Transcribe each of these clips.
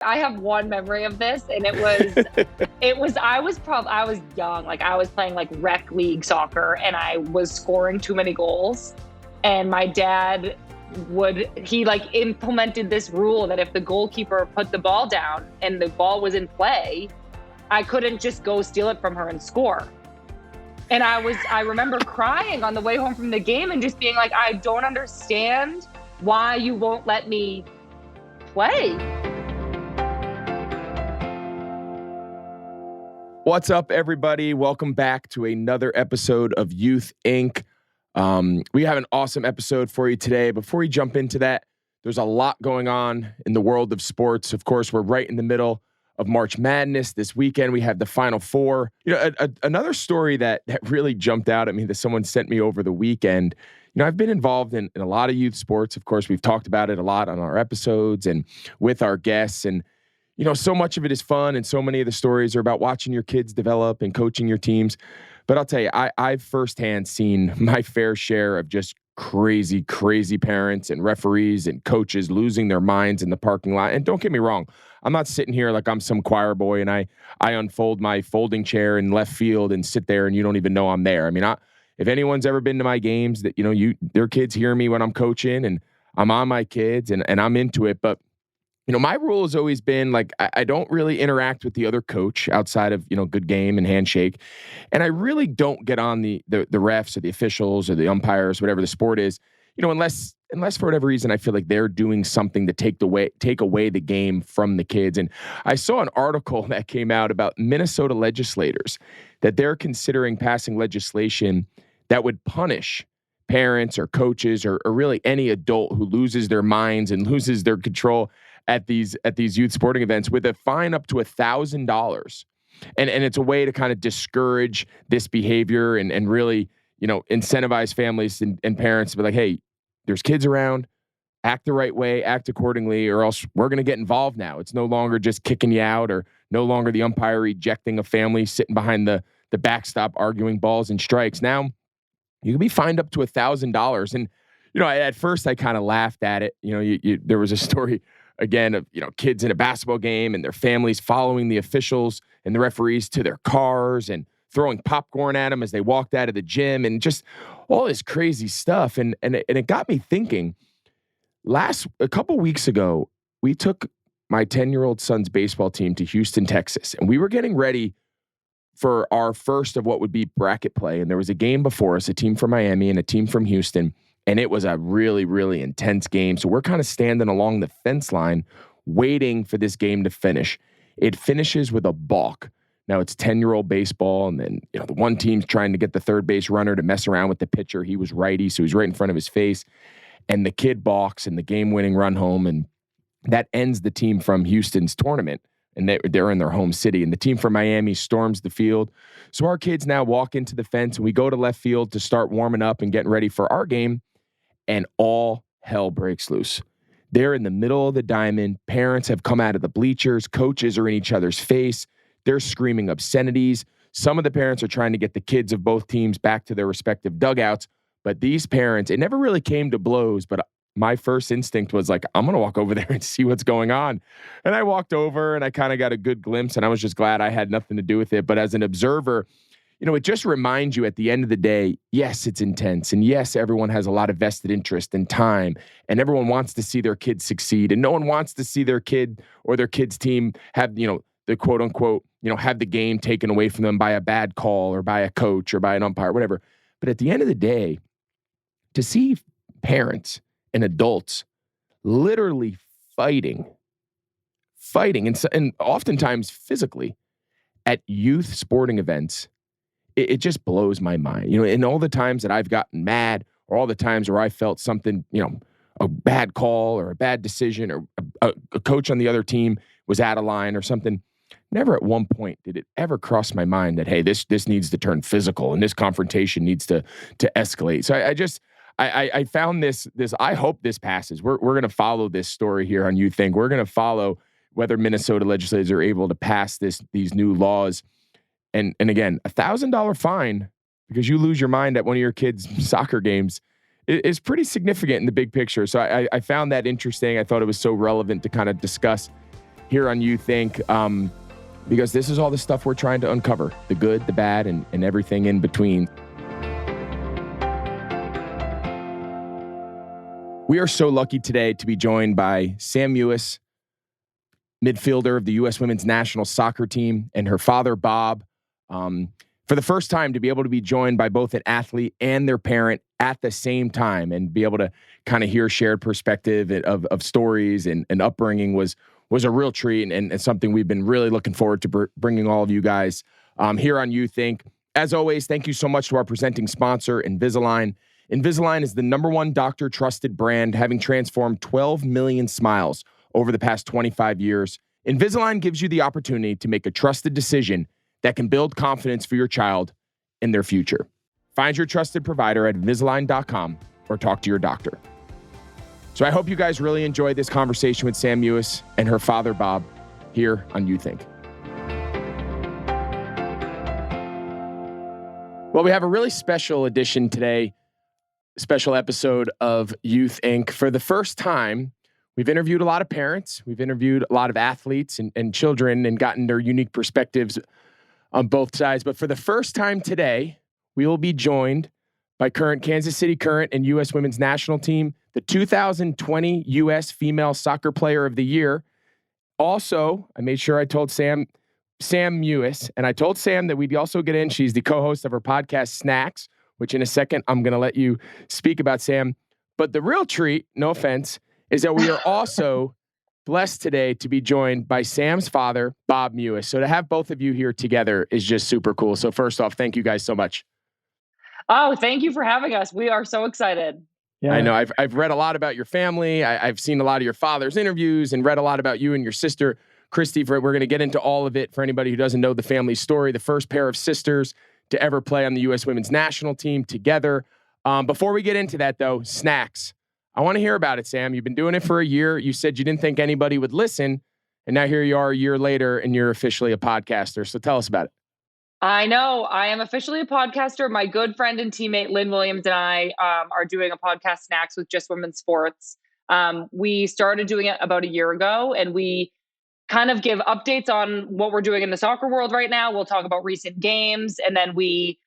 I have one memory of this, and I was young. Like, I was playing like rec league soccer, and I was scoring too many goals. And my dad he implemented this rule that if the goalkeeper put the ball down and the ball was in play, I couldn't just go steal it from her and score. And I remember crying on the way home from the game and just being like, I don't understand why you won't let me play. What's up, everybody? Welcome back to another episode of Youth Inc. We have an awesome episode for you today. Before we jump into that, there's a lot going on in the world of sports. Of course, we're right in the middle of March Madness. This weekend, we have the Final Four. Another story that really jumped out at me that someone sent me over the weekend. I've been involved in a lot of youth sports. Of course, we've talked about it a lot on our episodes and with our guests. And so much of it is fun, and so many of the stories are about watching your kids develop and coaching your teams. But I'll tell you, I've firsthand seen my fair share of just crazy parents and referees and coaches losing their minds in the parking lot. And don't get me wrong, I'm not sitting here like I'm some choir boy and I unfold my folding chair in left field and sit there and you don't even know I'm there. I mean, if anyone's ever been to my games, that their kids hear me when I'm coaching and I'm on my kids and I'm into it. But my rule has always been like, I don't really interact with the other coach outside of, good game and handshake. And I really don't get on the refs or the officials or the umpires, whatever the sport is, unless for whatever reason, I feel like they're doing something to take away the game from the kids. And I saw an article that came out about Minnesota legislators that they're considering passing legislation that would punish parents or coaches or really any adult who loses their minds and loses their control at these youth sporting events with a fine up to $1,000. And it's a way to kind of discourage this behavior and really, incentivize families and parents to be like, hey, there's kids around, act the right way, act accordingly, or else we're going to get involved now. It's no longer just kicking you out or no longer the umpire ejecting a family sitting behind the backstop arguing balls and strikes. Now you can be fined up to $1,000. And, at first I kind of laughed at it. There was a story again of, kids in a basketball game and their families following the officials and the referees to their cars and throwing popcorn at them as they walked out of the gym and just all this crazy stuff. And it got me thinking. A couple weeks ago, we took my 10-year-old son's baseball team to Houston, Texas, and we were getting ready for our first of what would be bracket play. And there was a game before us, a team from Miami and a team from Houston. And it was a really, really intense game. So we're kind of standing along the fence line waiting for this game to finish. It finishes with a balk. Now it's 10-year-old baseball. And then, the one team's trying to get the third base runner to mess around with the pitcher. He was righty, so he's right in front of his face. And the kid balks and the game-winning run home. And that ends the team from Houston's tournament. And they're in their home city. And the team from Miami storms the field. So our kids now walk into the fence and we go to left field to start warming up and getting ready for our game. And all hell breaks loose. They're in the middle of the diamond. Parents have come out of the bleachers. Coaches are in each other's face. They're screaming obscenities. Some of the parents are trying to get the kids of both teams back to their respective dugouts. But these parents, it never really came to blows, but my first instinct was like, I'm going to walk over there and see what's going on. And I walked over and I kind of got a good glimpse and I was just glad I had nothing to do with it. But as an observer, it just reminds you at the end of the day, yes, it's intense. And yes, everyone has a lot of vested interest and time. And everyone wants to see their kids succeed. And no one wants to see their kid or their kid's team have, the quote unquote, have the game taken away from them by a bad call or by a coach or by an umpire, whatever. But at the end of the day, to see parents and adults literally fighting and oftentimes physically at youth sporting events, it just blows my mind. And all the times that I've gotten mad or all the times where I felt something, a bad call or a bad decision or a coach on the other team was out of line or something, never at one point did it ever cross my mind that, hey, this needs to turn physical and this confrontation needs to escalate. So I found this, I hope this passes. We're going to follow this story here on You Think. We're going to follow whether Minnesota legislators are able to pass these new laws. And again, $1,000 fine because you lose your mind at one of your kids' soccer games is pretty significant in the big picture. So I found that interesting. I thought it was so relevant to kind of discuss here on You Think, because this is all the stuff we're trying to uncover, the good, the bad, and everything in between. We are so lucky today to be joined by Sam Mewis, midfielder of the U.S. Women's National Soccer Team, and her father, Bob. For the first time, to be able to be joined by both an athlete and their parent at the same time and be able to kind of hear shared perspective of stories and upbringing was a real treat and something we've been really looking forward to bringing all of you guys here on You Think. As always, thank you so much to our presenting sponsor, Invisalign. Invisalign is the #1 doctor-trusted brand, having transformed 12 million smiles over the past 25 years. Invisalign gives you the opportunity to make a trusted decision that can build confidence for your child in their future. Find your trusted provider at Invisalign.com or talk to your doctor. So I hope you guys really enjoyed this conversation with Sam Mewis and her father, Bob, here on You Think. Well, we have a really special edition today, special episode of Youth Inc. For the first time, we've interviewed a lot of parents. We've interviewed a lot of athletes and children and gotten their unique perspectives on both sides. But for the first time today, we will be joined by current Kansas City Current and U.S. Women's National Team, the 2020 U.S. Female Soccer Player of the Year. Also, I made sure I told Sam Mewis, and I told Sam that we'd also get in. She's the co-host of her podcast, Snacks, which in a second, I'm going to let you speak about, Sam. But the real treat, no offense, is that we are also blessed today to be joined by Sam's father, Bob Mewis. So to have both of you here together is just super cool. So first off, thank you guys so much. Oh, thank you for having us. We are so excited. Yeah. I know I've read a lot about your family. I've seen a lot of your father's interviews and read a lot about you and your sister, Kristie. We're going to get into all of it for anybody who doesn't know the family story. The first pair of sisters to ever play on the U.S. Women's National Team together. Before we get into that, though, Snacks. I want to hear about it, Sam. You've been doing it for a year. You said you didn't think anybody would listen, and now here you are a year later, and you're officially a podcaster. So tell us about it. I know. I am officially a podcaster. My good friend and teammate, Lynn Williams, and I are doing a podcast, Snacks with Just Women's Sports. We started doing it about a year ago, and we kind of give updates on what we're doing in the soccer world right now. We'll talk about recent games, and then we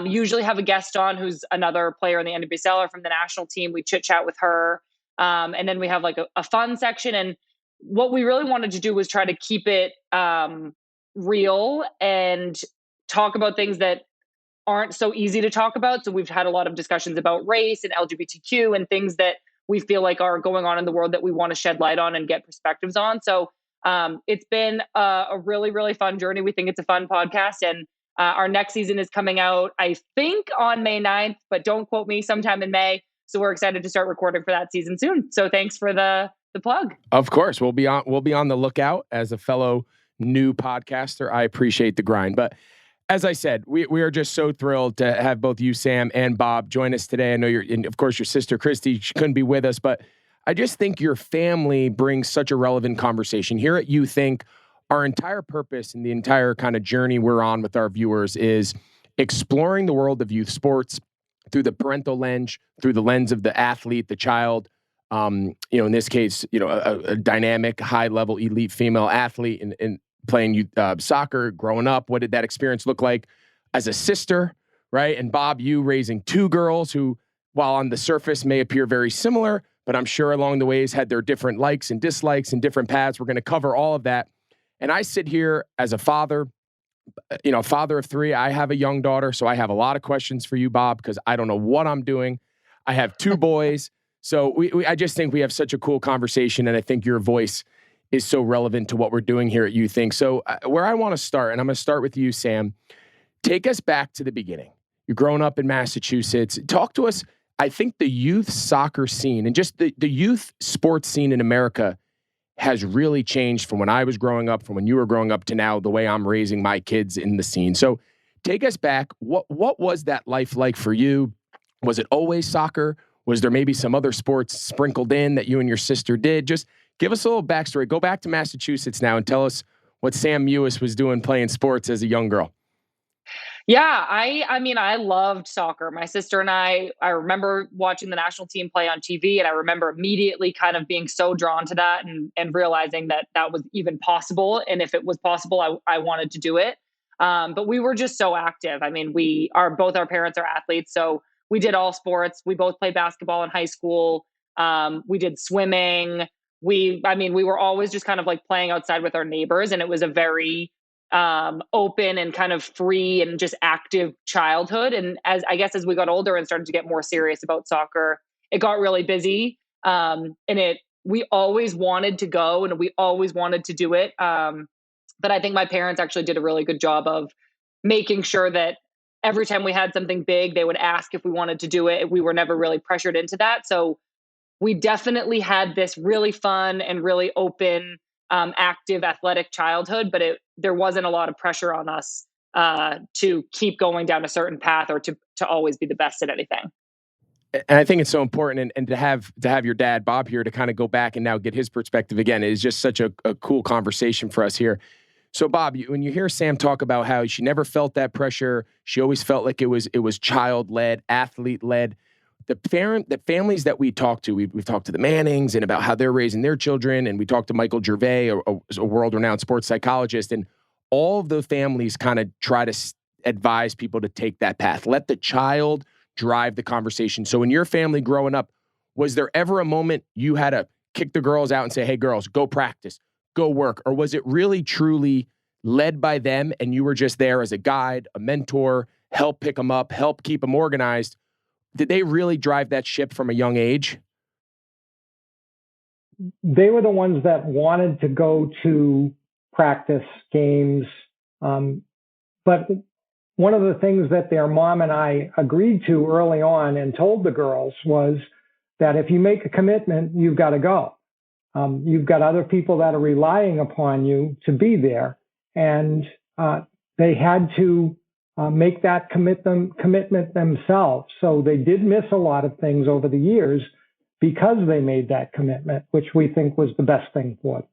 usually have a guest on who's another player in the NWSL from the national team. We chit chat with her. And then we have like a fun section. And what we really wanted to do was try to keep it real and talk about things that aren't so easy to talk about. So we've had a lot of discussions about race and LGBTQ and things that we feel like are going on in the world that we want to shed light on and get perspectives on. So it's been a really, really fun journey. We think it's a fun podcast, and our next season is coming out, I think, on May 9th, but don't quote me, sometime in May. So we're excited to start recording for that season soon. So thanks for the plug. Of course, we'll be on the lookout. As a fellow new podcaster, I appreciate the grind. But as I said, we are just so thrilled to have both you, Sam, and Bob join us today. I know and of course, your sister, Kristie, she couldn't be with us, but I just think your family brings such a relevant conversation. Here at You Think, our entire purpose and the entire kind of journey we're on with our viewers is exploring the world of youth sports through the parental lens, through the lens of the athlete, the child. In this case, a dynamic, high-level, elite female athlete and playing soccer, growing up. What did that experience look like as a sister, right? And Bob, you raising two girls who, while on the surface may appear very similar, but I'm sure along the ways had their different likes and dislikes and different paths. We're going to cover all of that. And I sit here as a father, father of three. I have a young daughter, so I have a lot of questions for you, Bob, because I don't know what I'm doing. I have two boys. So I just think we have such a cool conversation, and I think your voice is so relevant to what we're doing here at You Think. So where I want to start, and I'm going to start with you, Sam, take us back to the beginning. You're growing up in Massachusetts. Talk to us. I think the youth soccer scene and just the youth sports scene in America has really changed from when I was growing up, from when you were growing up to now, the way I'm raising my kids in the scene. So take us back. What was that life like for you? Was it always soccer? Was there maybe some other sports sprinkled in that you and your sister did? Just give us a little backstory. Go back to Massachusetts now and tell us what Sam Mewis was doing playing sports as a young girl. Yeah, I mean, I loved soccer. My sister and I remember watching the national team play on TV, and I remember immediately kind of being so drawn to that and realizing that that was even possible. And if it was possible, I wanted to do it. But we were just so active. I mean, both our parents are athletes, so we did all sports. We both played basketball in high school. We did swimming. I mean, we were always just kind of like playing outside with our neighbors, and it was a very open and kind of free and just active childhood. And as we got older and started to get more serious about soccer, it got really busy. And we always wanted to go and we always wanted to do it. But I think my parents actually did a really good job of making sure that every time we had something big, they would ask if we wanted to do it. We were never really pressured into that. So we definitely had this really fun and really open, active, athletic childhood, but there wasn't a lot of pressure on us to keep going down a certain path or to always be the best at anything. And I think it's so important, and to have your dad Bob here to kind of go back and now get his perspective again is just such a cool conversation for us here. So Bob, when you hear Sam talk about how she never felt that pressure, she always felt like it was child led, athlete led. The families that we talk to, we've talked to the Mannings and about how they're raising their children, and we talked to Michael Gervais, a world-renowned sports psychologist, and all of the families kind of try to advise people to take that path. Let the child drive the conversation. So in your family growing up, was there ever a moment you had to kick the girls out and say, "Hey, girls, go practice, go work," or was it really truly led by them, and you were just there as a guide, a mentor, help pick them up, help keep them organized? Did they really drive that ship from a young age? They were the ones that wanted to go to practice games. Um, but one of the things that their mom and I agreed to early on and told the girls was that if you make a commitment, you've got to go. You've got other people that are relying upon you to be there. And they had to make that commitment themselves. So they did miss a lot of things over the years because they made that commitment, which we think was the best thing for them.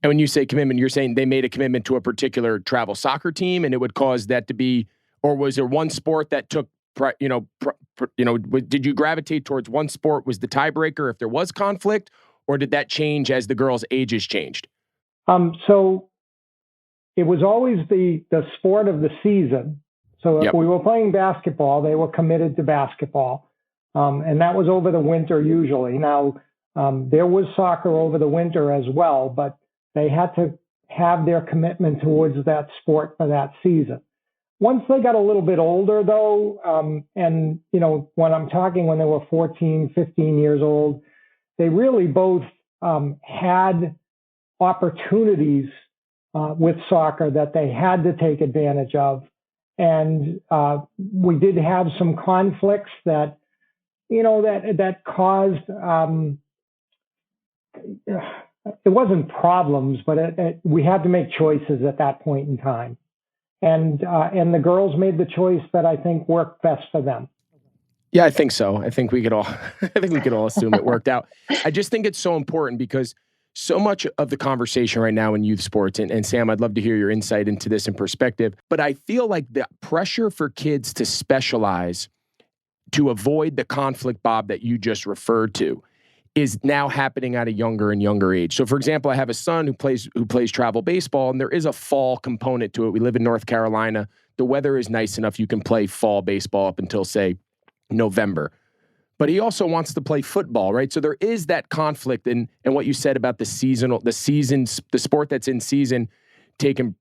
And when you say commitment, you're saying they made a commitment to a particular travel soccer team, and it would cause that to be, or was there one sport that took, did you gravitate towards one sport was the tiebreaker if there was conflict, or did that change as the girls' ages changed? So it was always the sport of the season. So if we were playing basketball, they were committed to basketball. And that was over the winter usually. Now, there was soccer over the winter as well, but they had to have their commitment towards that sport for that season. Once they got a little bit older, though, and, when they were 14, 15 years old, they really both had opportunities with soccer that they had to take advantage of. And we did have some conflicts that caused, it wasn't problems, but we had to make choices at that point in time. And the girls made the choice that I think worked best for them. Yeah, I think so. I think we could all, assume it worked out. I just think it's so important because so much of the conversation right now in youth sports, and Sam, I'd love to hear your insight into this and perspective, but I feel like the pressure for kids to specialize to avoid the conflict, Bob, that you just referred to is now happening at a younger and younger age. So for example, I have a son who plays travel baseball, and there is a fall component to it. We live in North Carolina. The weather is nice enough you can play fall baseball up until, say, November. But he also wants to play football, right? So there is that conflict and what you said about the sport that's in season taking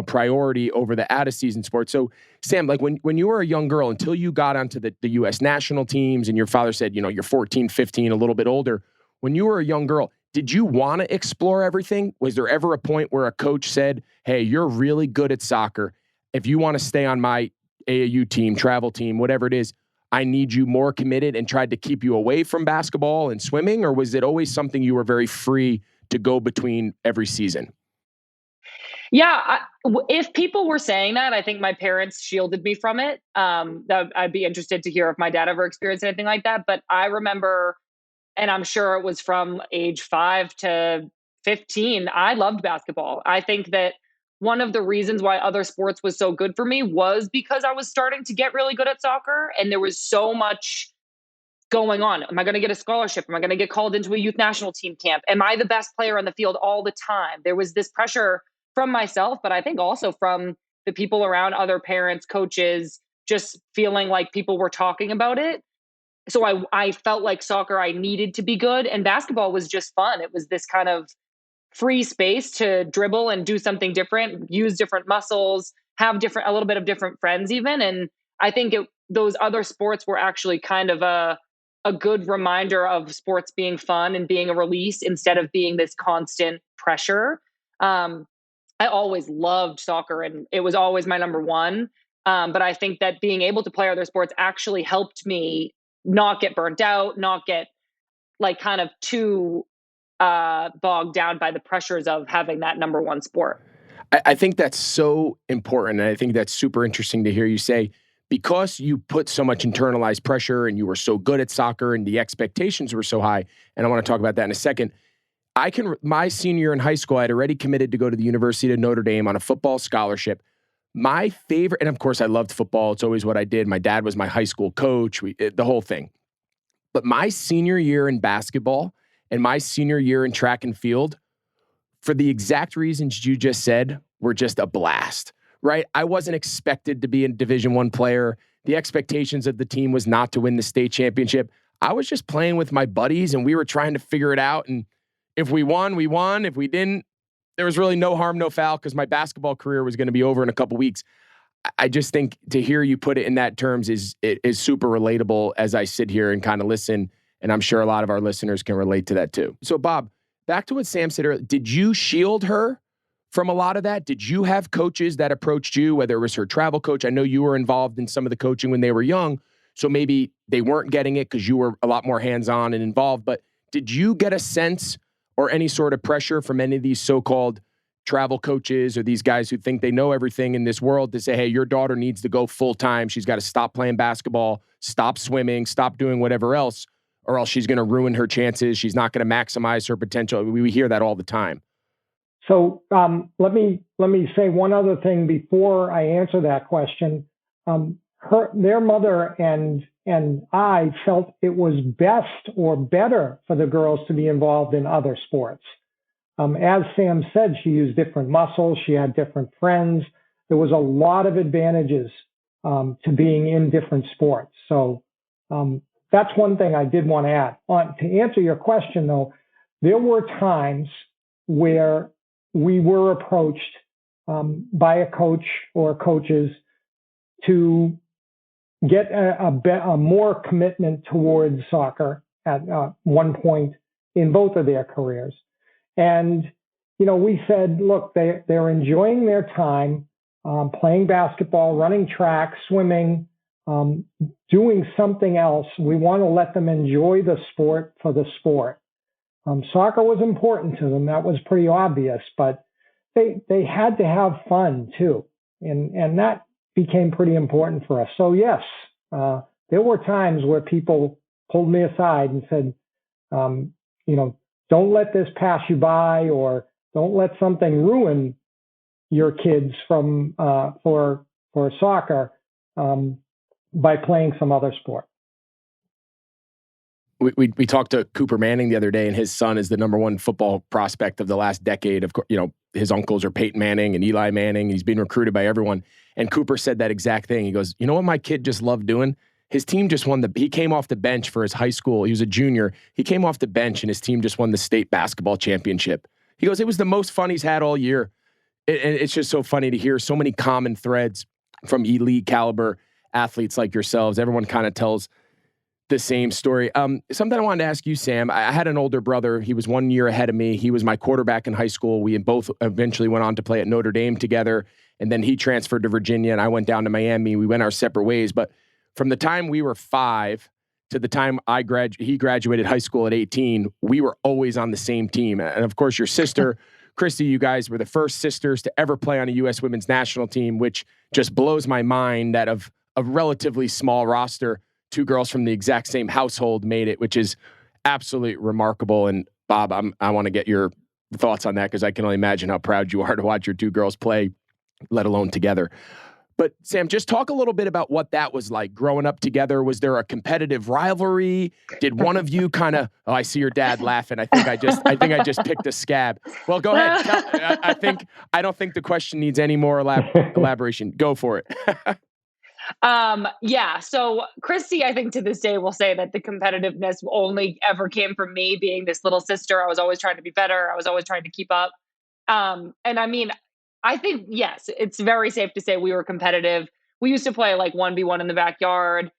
priority over the out of season sport. So Sam, like when you were a young girl, until you got onto the US national teams and your father said, you're 14, 15, a little bit older, when you were a young girl, did you want to explore everything? Was there ever a point where a coach said, "Hey, you're really good at soccer. If you want to stay on my AAU team, travel team, whatever it is, I need you more committed," and tried to keep you away from basketball and swimming? Or was it always something you were very free to go between every season? Yeah, if people were saying that, I think my parents shielded me from it. I'd be interested to hear if my dad ever experienced anything like that. But I remember, and I'm sure it was from age 5 to 15, I loved basketball. I think that one of the reasons why other sports was so good for me was because I was starting to get really good at soccer, and there was so much going on. Am I going to get a scholarship? Am I going to get called into a youth national team camp? Am I the best player on the field all the time? There was this pressure from myself, but I think also from the people around, other parents, coaches, just feeling like people were talking about it. So I felt like soccer, I needed to be good, and basketball was just fun. It was this kind of free space to dribble and do something different, use different muscles, have a little bit of different friends even. And I think those other sports were actually kind of a good reminder of sports being fun and being a release instead of being this constant pressure. I always loved soccer and it was always my number one. But I think that being able to play other sports actually helped me not get burnt out, not get like kind of too bogged down by the pressures of having that number one sport. I think that's so important. And I think that's super interesting to hear you say, because you put so much internalized pressure and you were so good at soccer and the expectations were so high. And I want to talk about that in a second. My senior year in high school, I had already committed to go to the University of Notre Dame on a football scholarship. My favorite, and of course I loved football. It's always what I did. My dad was my high school coach, the whole thing. But my senior year in basketball and my senior year in track and field, for the exact reasons you just said, were just a blast, right? I wasn't expected to be a Division I player. The expectations of the team was not to win the state championship. I was just playing with my buddies and we were trying to figure it out. And if we won, we won. If we didn't, there was really no harm, no foul, because my basketball career was going to be over in a couple weeks. I just think to hear you put it in that terms is super relatable as I sit here and kind of listen. And I'm sure a lot of our listeners can relate to that too. So Bob, back to what Sam said earlier, did you shield her from a lot of that? Did you have coaches that approached you, whether it was her travel coach? I know you were involved in some of the coaching when they were young, so maybe they weren't getting it because you were a lot more hands-on and involved. But did you get a sense or any sort of pressure from any of these so-called travel coaches or these guys who think they know everything in this world to say, hey, your daughter needs to go full-time. She's got to stop playing basketball, stop swimming, stop doing whatever else, or else she's going to ruin her chances. She's not going to maximize her potential. We hear that all the time. So let me say one other thing before I answer that question. Their mother and I felt it was best or better for the girls to be involved in other sports. As Sam said, she used different muscles. She had different friends. There was a lot of advantages to being in different sports. So that's one thing I did want to add. To answer your question, though, there were times where we were approached by a coach or coaches to get a more commitment towards soccer at one point in both of their careers. And, we said, look, they're enjoying their time playing basketball, running track, swimming, doing something else. We want to let them enjoy the sport for the sport. Soccer was important to them. That was pretty obvious, but they had to have fun too. And that became pretty important for us. So yes, there were times where people pulled me aside and said, don't let this pass you by, or don't let something ruin your kids from for soccer by playing some other sport. We talked to Cooper Manning the other day, and his son is the number one football prospect of the last decade. Of course, his uncles are Peyton Manning and Eli Manning. He's been recruited by everyone. And Cooper said that exact thing. He goes, you know what my kid just loved doing? His team just won he came off the bench for his high school. He was a junior. He came off the bench and his team just won the state basketball championship. He goes, it was the most fun he's had all year. And it's just so funny to hear so many common threads from elite caliber athletes like yourselves. Everyone kind of tells the same story. Something I wanted to ask you, Sam. I had an older brother. He was 1 year ahead of me. He was my quarterback in high school. We both eventually went on to play at Notre Dame together. And then he transferred to Virginia and I went down to Miami. We went our separate ways. But from the time we were 5 to the time he graduated high school at 18, we were always on the same team. And of course, your sister, Kristie, you guys were the first sisters to ever play on a U.S. women's national team, which just blows my mind that of a relatively small roster, 2 girls from the exact same household made it, which is absolutely remarkable. And Bob, I want to get your thoughts on that because I can only imagine how proud you are to watch your two girls play, let alone together. But Sam, just talk a little bit about what that was like growing up together. Was there a competitive rivalry? Did one of you kind of? Oh, I see your dad laughing. I think I just picked a scab. Well, go ahead. I don't think the question needs any more elaboration. Go for it. Yeah. So Kristie, I think to this day will say that the competitiveness only ever came from me being this little sister. I was always trying to be better. I was always trying to keep up. And I mean, I think, yes, it's very safe to say we were competitive. We used to play like 1v1 in the backyard.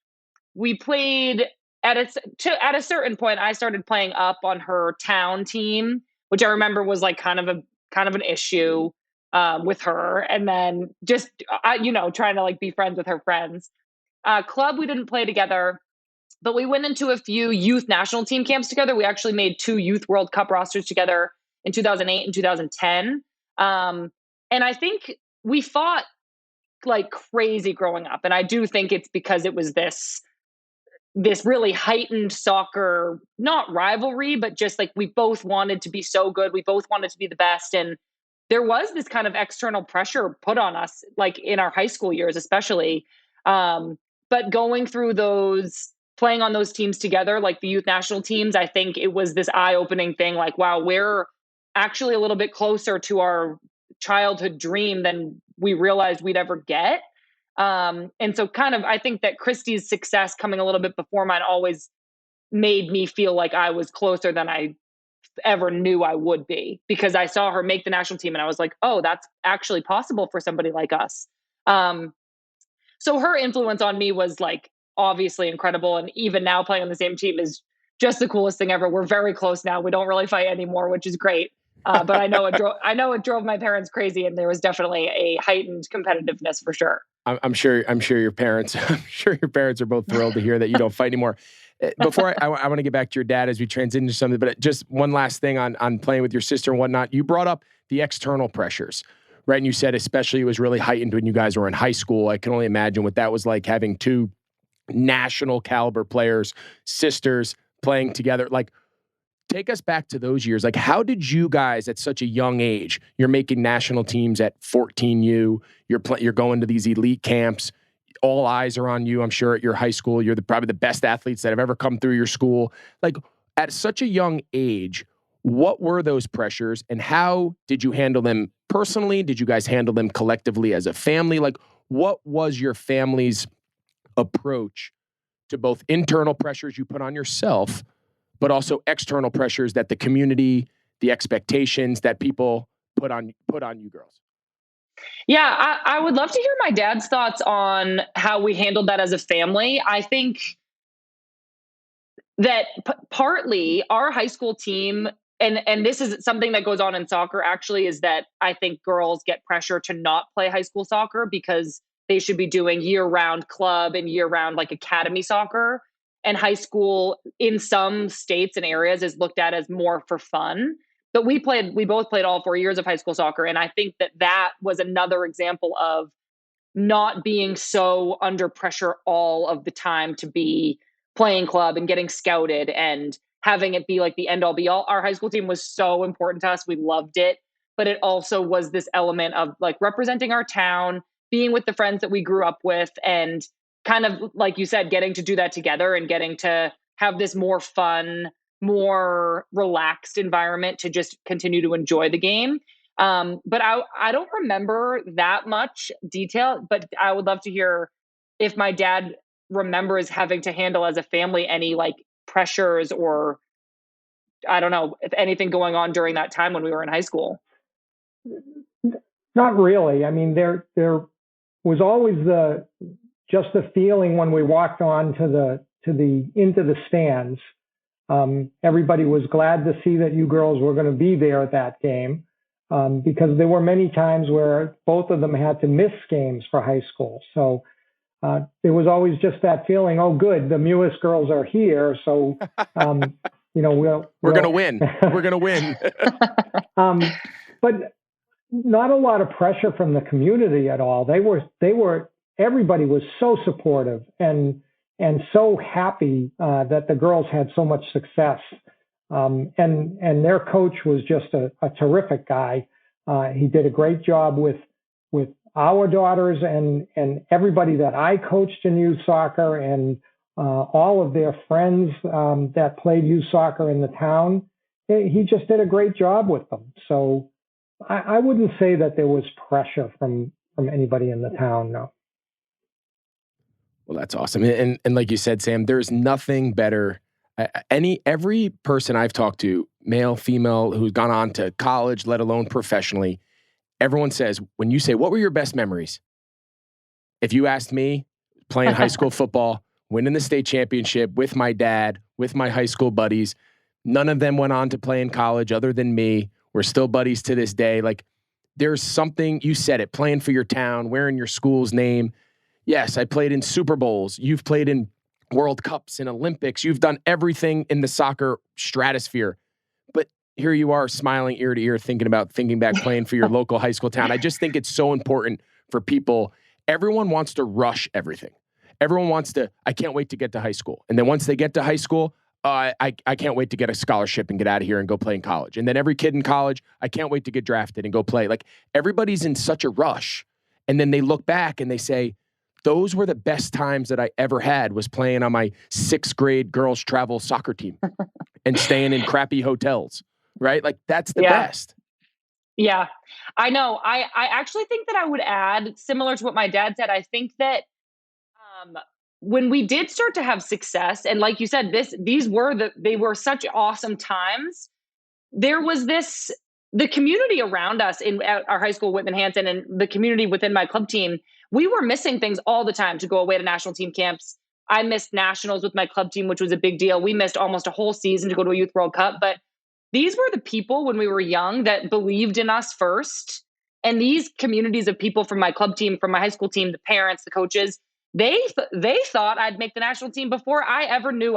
We played at a certain point, I started playing up on her town team, which I remember was like kind of an issue with her. And then just, trying to like be friends with her friends. Club, we didn't play together, but we went into a few youth national team camps together. We actually made 2 youth World Cup rosters together in 2008 and 2010. And I think we fought like crazy growing up. And I do think it's because it was this really heightened soccer, not rivalry, but just like we both wanted to be so good. We both wanted to be the best. And there was this kind of external pressure put on us, like in our high school years, especially. But going through playing on those teams together, like the youth national teams, I think it was this eye-opening thing. Like, wow, we're actually a little bit closer to our childhood dream than we realized we'd ever get. And so kind of, I think that Kristie's success coming a little bit before mine always made me feel like I was closer than I ever knew I would be, because I saw her make the national team and I was like, oh, that's actually possible for somebody like us. So her influence on me was like obviously incredible. And even now playing on the same team is just the coolest thing ever. We're very close now. We don't really fight anymore, which is great. But I know it drove my parents crazy, and there was definitely a heightened competitiveness for sure. I'm sure your parents are both thrilled to hear that you don't fight anymore. Before I want to get back to your dad as we transition to something, but just one last thing on playing with your sister and whatnot. You brought up the external pressures, right? And you said especially it was really heightened when you guys were in high school. I can only imagine what that was like, having 2 national caliber players, sisters playing together. Like, take us back to those years. Like, how did you guys at such a young age, you're making national teams at 14U, you're going to these elite camps, all eyes are on you, I'm sure, at your high school. You're probably the best athletes that have ever come through your school. Like, at such a young age, what were those pressures and how did you handle them personally? Did you guys handle them collectively as a family? Like, what was your family's approach to both internal pressures you put on yourself, but also external pressures that the community, the expectations that people put on you girls? Yeah, I would love to hear my dad's thoughts on how we handled that as a family. I think that partly our high school team, and this is something that goes on in soccer actually, is that I think girls get pressure to not play high school soccer because they should be doing year-round club and year-round like academy soccer. And high school in some states and areas is looked at as more for fun. But we both played all 4 years of high school soccer. And I think that was another example of not being so under pressure all of the time to be playing club and getting scouted and having it be like the end all be all. Our high school team was so important to us. We loved it. But it also was this element of like representing our town, being with the friends that we grew up with, and kind of, like you said, getting to do that together and getting to have this more fun, more relaxed environment to just continue to enjoy the game. But I don't remember that much detail, but I would love to hear if my dad remembers having to handle as a family any like pressures or, I don't know, if anything going on during that time when we were in high school. Not really. I mean, there was always just the feeling when we walked on into the stands. Everybody was glad to see that you girls were going to be there at that game, because there were many times where both of them had to miss games for high school. So there was always just that feeling, oh, good, the Mewis girls are here. So, we're going to win. We're going to win. But not a lot of pressure from the community at all. Everybody was so supportive and so happy that the girls had so much success. And their coach was just a terrific guy. He did a great job with our daughters and everybody that I coached in youth soccer and all of their friends that played youth soccer in the town. He just did a great job with them. So I wouldn't say that there was pressure from anybody in the town, no. Well, that's awesome. And like you said, Sam, there's nothing better. Every person I've talked to, male, female, who's gone on to college, let alone professionally, everyone says, when you say, what were your best memories? If you asked me, playing high school football, winning the state championship with my dad, with my high school buddies, none of them went on to play in college other than me. We're still buddies to this day. Like, there's something, you said it, playing for your town, wearing your school's name. Yes, I played in Super Bowls. You've played in World Cups and Olympics. You've done everything in the soccer stratosphere. But here you are smiling ear to ear, thinking back playing for your local high school town. I just think it's so important for people. Everyone wants to rush everything. Everyone wants to, I can't wait to get to high school. And then once they get to high school, I can't wait to get a scholarship and get out of here and go play in college. And then every kid in college, I can't wait to get drafted and go play. Like, everybody's in such a rush. And then they look back and they say, those were the best times that I ever had, was playing on my 6th grade girls travel soccer team and staying in crappy hotels, right? Like, that's the best. Yeah, I know. I actually think that I would add, similar to what my dad said, I think that when we did start to have success, and like you said, they were such awesome times. There was the community around us at our high school, Whitman Hanson, and the community within my club team. We were missing things all the time to go away to national team camps. I missed nationals with my club team, which was a big deal. We missed almost a whole season to go to a Youth World Cup. But these were the people when we were young that believed in us first. And these communities of people from my club team, from my high school team, the parents, the coaches, they thought I'd make the national team before I ever knew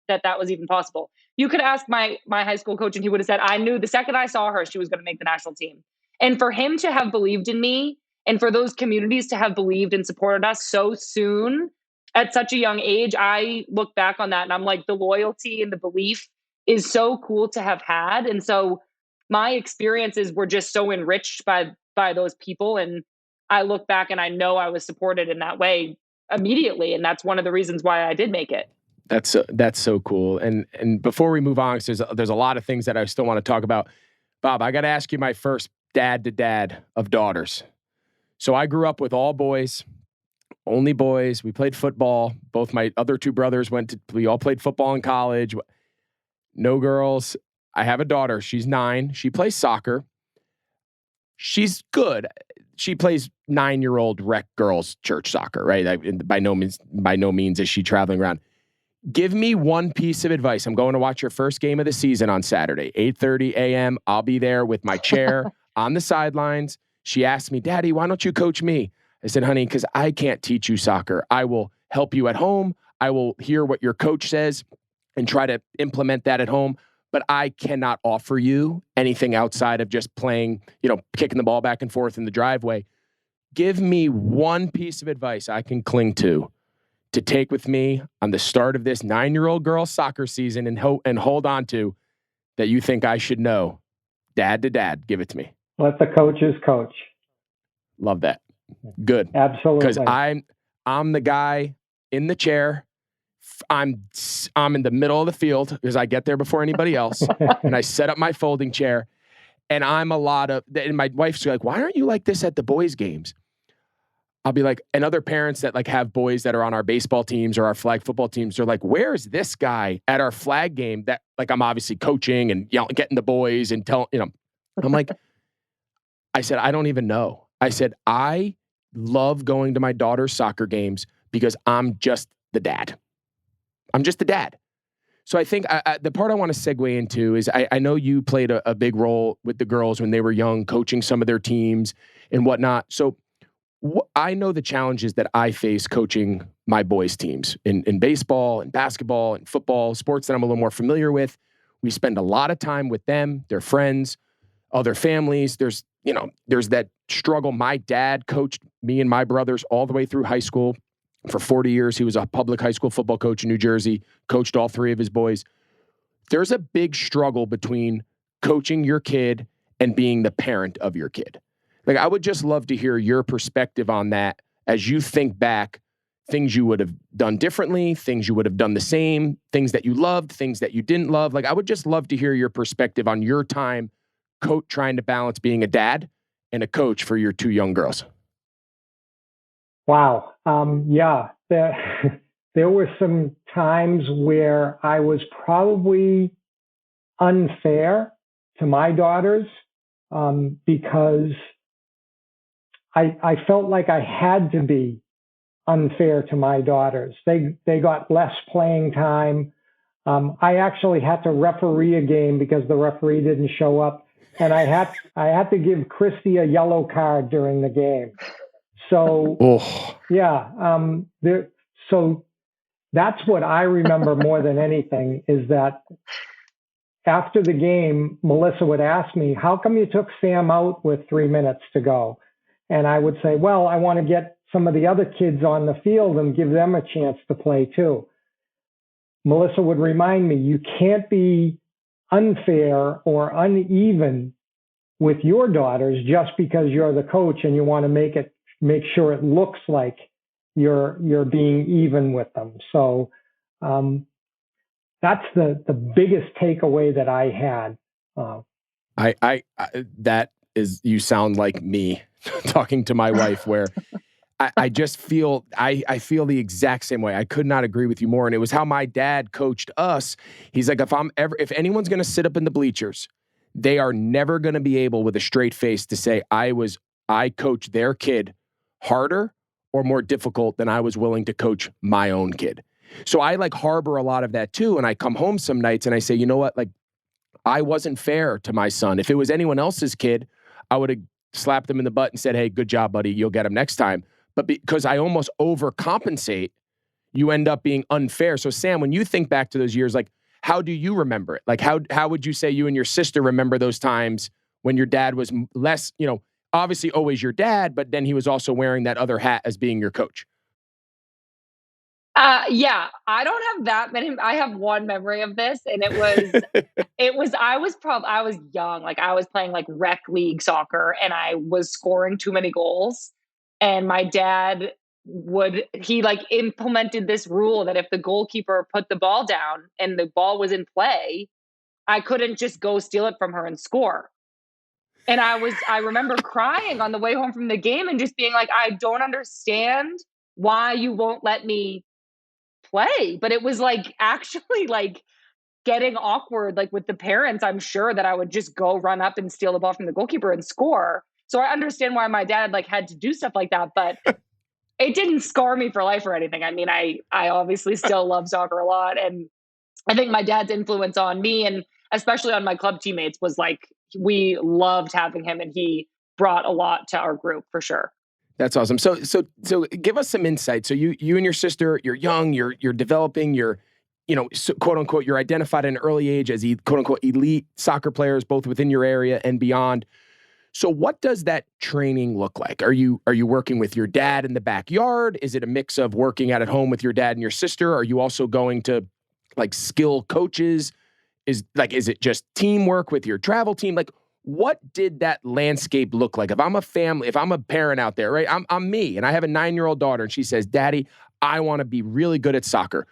that was even possible. You could ask my high school coach and he would have said, I knew the second I saw her, she was going to make the national team. And for him to have believed in me, and for those communities to have believed and supported us so soon at such a young age, I look back on that and I'm like, the loyalty and the belief is so cool to have had. And so my experiences were just so enriched by those people. And I look back and I know I was supported in that way immediately. And that's one of the reasons why I did make it. That's so cool. And before we move on, because there's a lot of things that I still want to talk about. Bob, I got to ask you my first dad to dad of daughters. So I grew up with all boys, only boys. We played football. Both my other 2 brothers we all played football in college. No girls. I have a daughter. She's 9. She plays soccer. She's good. She plays 9-year-old rec girls church soccer, right? By no means is she traveling around. Give me one piece of advice. I'm going to watch your first game of the season on Saturday, 8:30 a.m. I'll be there with my chair on the sidelines. She asked me, Daddy, why don't you coach me? I said, honey, because I can't teach you soccer. I will help you at home. I will hear what your coach says and try to implement that at home. But I cannot offer you anything outside of just playing, kicking the ball back and forth in the driveway. Give me one piece of advice I can cling to take with me on the start of this 9-year-old girl soccer season and hold on to, that you think I should know. Dad to dad, give it to me. Let the coaches coach. Love that. Good. Absolutely. Because I'm the guy in the chair. I'm in the middle of the field because I get there before anybody else. And I set up my folding chair. And and my wife's like, why aren't you like this at the boys' games? I'll be like, and other parents that like have boys that are on our baseball teams or our flag football teams, they're like, where is this guy at our flag game that like I'm obviously coaching and getting the boys and I'm like, I said, I don't even know. I said, I love going to my daughter's soccer games because I'm just the dad. I'm just the dad. So I think the part I want to segue into is I know you played a big role with the girls when they were young, coaching some of their teams and whatnot. So I know the challenges that I face coaching my boys' teams in baseball and basketball and football, sports that I'm a little more familiar with. We spend a lot of time with them, their friends, other families. There's that struggle. My dad coached me and my brothers all the way through high school. For 40 years, he was a public high school football coach in New Jersey, coached all 3 of his boys. there's a big struggle between coaching your kid and being the parent of your kid. Like, I would just love to hear your perspective on that as you think back, things you would have done differently, things you would have done the same, things that you loved, things that you didn't love. Like, I would just love to hear your perspective on your time trying to balance being a dad and a coach for your two young girls. Wow. Yeah, there were some times where I was probably unfair to my daughters because I felt like I had to be unfair to my daughters. They got less playing time. I actually had to referee a game because the referee didn't show up, and I had to give Kristie a yellow card during the game. So so that's what I remember more than anything, is that after the game, Melissa would ask me, "How come you took Sam out with 3 minutes to go?" And I would say, "Well, I want to get some of the other kids on the field and give them a chance to play too." Melissa would remind me, "You can't be unfair or uneven with your daughters just because you're the coach and you want to make sure it looks like you're being even with them." So that's the biggest takeaway that I had. That is, you sound like me talking to my wife, where I just feel, I feel the exact same way. I could not agree with you more. And it was how my dad coached us. He's like, if anyone's going to sit up in the bleachers, they are never going to be able with a straight face to say, I coached their kid harder or more difficult than I was willing to coach my own kid. So I harbor a lot of that too. And I come home some nights and I say, you know what? I wasn't fair to my son. If it was anyone else's kid, I would have slapped him in the butt and said, "Hey, good job, buddy. You'll get him next time." But because I almost overcompensate, you end up being unfair. So Sam, when you think back to those years, how do you remember it? How would you say you and your sister remember those times when your dad was less, obviously always your dad, but then he was also wearing that other hat as being your coach? Yeah, I don't have that many. I have one memory of this, and I was young. I was playing rec league soccer, and I was scoring too many goals. And my dad implemented this rule that if the goalkeeper put the ball down and the ball was in play, I couldn't just go steal it from her and score. And I remember crying on the way home from the game and just being like, "I don't understand why you won't let me play." But it was actually getting awkward with the parents. I'm sure that I would just go run up and steal the ball from the goalkeeper and score. So I understand why my dad had to do stuff like that, but it didn't scar me for life or anything. I mean, I obviously still love soccer a lot, and I think my dad's influence on me, and especially on my club teammates, was we loved having him, and he brought a lot to our group for sure. That's awesome. So give us some insight. So you and your sister, you're young, you're developing, you're, quote unquote, you're identified at an early age as quote unquote elite soccer players, both within your area and beyond. So what does that training look like? Are you working with your dad in the backyard? Is it a mix of working out at home with your dad and your sister? Are you also going to skill coaches? Is it just teamwork with your travel team? What did that landscape look like? If I'm a parent out there, right? I'm me, and I have a 9-year-old daughter, and she says, "Daddy, I want to be really good at soccer."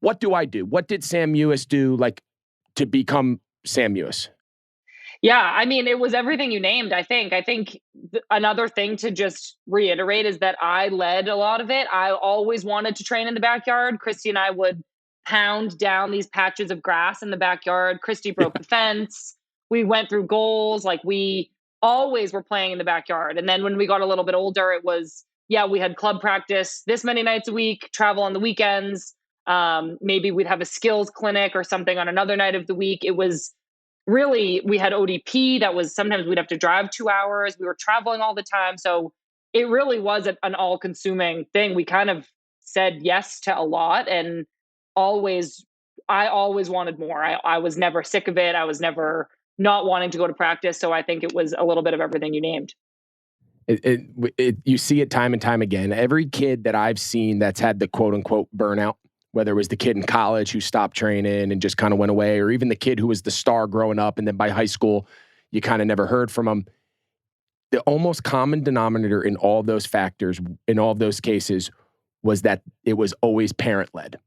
What do I do? What did Sam Mewis do, to become Sam Mewis? Yeah, I mean, it was everything you named, I think. Another thing to just reiterate is that I led a lot of it. I always wanted to train in the backyard. Kristie and I would pound down these patches of grass in the backyard. Kristie broke the fence. We went through goals. We always were playing in the backyard. And then when we got a little bit older, it was, we had club practice this many nights a week, travel on the weekends. Maybe we'd have a skills clinic or something on another night of the week. It was really, we had ODP. That was, sometimes we'd have to drive 2 hours. We were traveling all the time. So it really was an all-consuming thing. We kind of said yes to a lot, and I always wanted more. I was never sick of it. I was never not wanting to go to practice. So I think it was a little bit of everything you named. You see it time and time again. Every kid that I've seen that's had the quote unquote burnout, whether it was the kid in college who stopped training and just kind of went away, or even the kid who was the star growing up and then by high school, you kind of never heard from him. The almost common denominator in all of those factors, in all of those cases, was that it was always parent-led.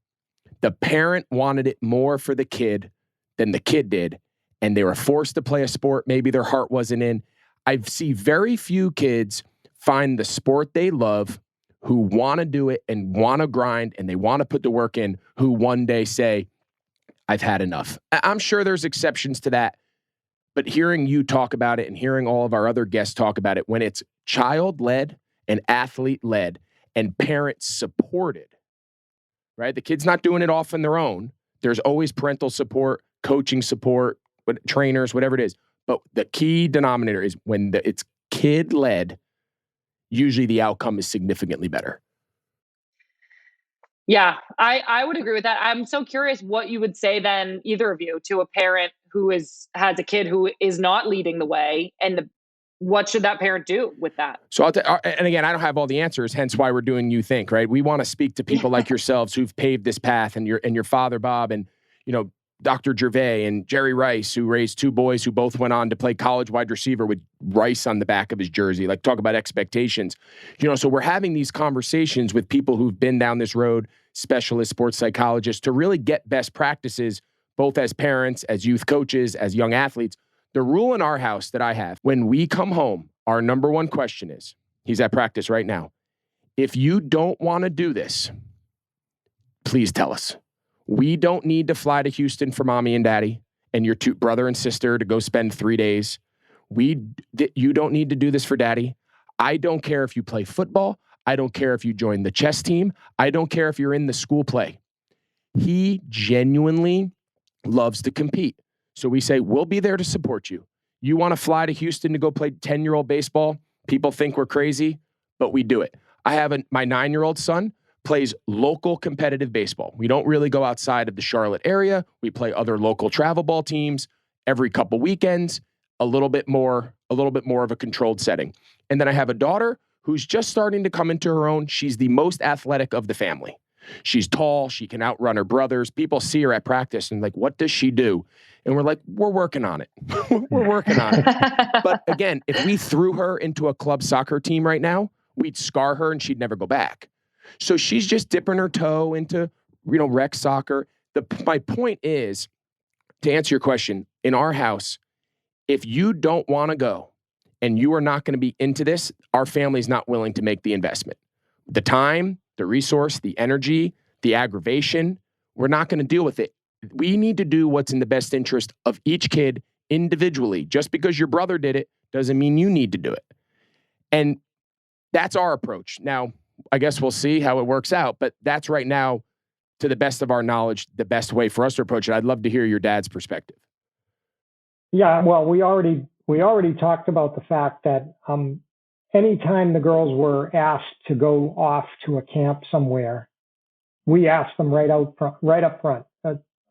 The parent wanted it more for the kid than the kid did, and they were forced to play a sport maybe their heart wasn't in. I see very few kids find the sport they love, who want to do it and want to grind and they want to put the work in, who one day say, I've had enough. I'm sure there's exceptions to that, but hearing you talk about it and hearing all of our other guests talk about it, when it's child-led and athlete-led and parents supported, right? The kid's not doing it off on their own. There's always parental support, coaching support, trainers, whatever it is. But the key denominator is when it's kid-led, usually the outcome is significantly better. Yeah, I would agree with that. I'm so curious what you would say then, either of you, to a parent who has a kid who is not leading the way, and what should that parent do with that? So, and again, I don't have all the answers, hence why we're doing You Think, right? We want to speak to people like yourselves who've paved this path, and your father, Bob, and, Dr. Gervais and Jerry Rice, who raised two boys who both went on to play college wide receiver with Rice on the back of his jersey. Like, talk about expectations. So we're having these conversations with people who've been down this road, specialist sports psychologists, to really get best practices, both as parents, as youth coaches, as young athletes. The rule in our house that I have, when we come home, our number one question is, he's at practice right now, if you don't want to do this, please tell us. We don't need to fly to Houston for mommy and daddy and your two brother and sister to go spend 3 days. You don't need to do this for daddy. I don't care if you play football. I don't care if you join the chess team. I don't care if you're in the school play. He genuinely loves to compete. So we say, we'll be there to support you. You want to fly to Houston to go play 10-year-old baseball? People think we're crazy, but we do it. I have my 9-year-old son plays local competitive baseball. We don't really go outside of the Charlotte area. We play other local travel ball teams every couple weekends, a little bit more of a controlled setting. And then I have a daughter who's just starting to come into her own. She's the most athletic of the family. She's tall. She can outrun her brothers. People see her at practice and like, what does she do? And we're like, we're working on it. We're working on it. But again, if we threw her into a club soccer team right now, we'd scar her and she'd never go back. So she's just dipping her toe into, rec soccer. My point is, to answer your question, in our house, if you don't want to go and you are not going to be into this, our family's not willing to make the investment. The time, the resource, the energy, the aggravation, we're not going to deal with it. We need to do what's in the best interest of each kid individually. Just because your brother did it doesn't mean you need to do it. And that's our approach. Now, I guess we'll see how it works out, but that's right now, to the best of our knowledge, the best way for us to approach it. I'd love to hear your dad's perspective. Yeah, well, we already talked about the fact that anytime the girls were asked to go off to a camp somewhere, we asked them right up front,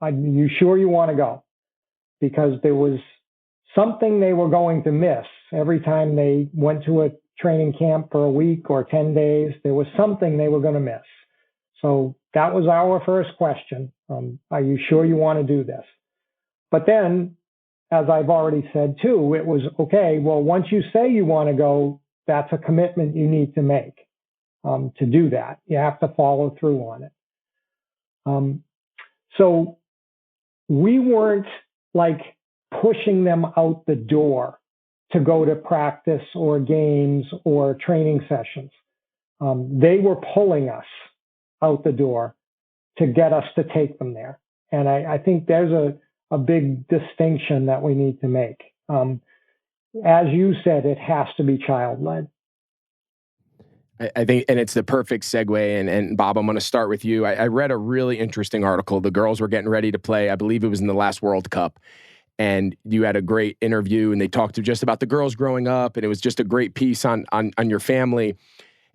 are you sure you want to go? Because there was something they were going to miss every time they went to a training camp for a week or 10 days. There was something they were going to miss. So that was our first question. Are you sure you want to do this? But then, as I've already said too, it was, okay, well, once you say you want to go, that's a commitment you need to make to do that. You have to follow through on it. So we weren't like pushing them out the door to go to practice or games or training sessions. They were pulling us out the door to get us to take them there. And I think there's a big distinction that we need to make. As you said, it has to be child-led. I think, and it's the perfect segue. And Bob, I'm going to start with you. I read a really interesting article. The girls were getting ready to play. I believe it was in the last World Cup. And you had a great interview, and they talked to just about the girls growing up, and it was just a great piece on your family.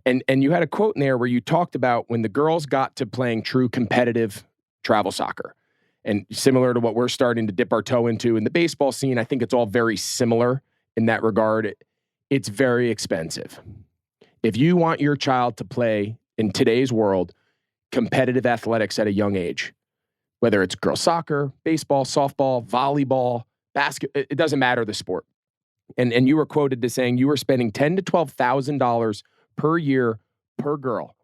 And you had a quote in there where you talked about when the girls got to playing true competitive travel soccer. And similar to what we're starting to dip our toe into in the baseball scene, I think it's all very similar in that regard. It's very expensive. If you want your child to play in today's world competitive athletics at a young age, whether it's girls soccer, baseball, softball, volleyball, basketball, it doesn't matter the sport. And you were quoted as saying you were spending $10,000 to $12,000 per year per girl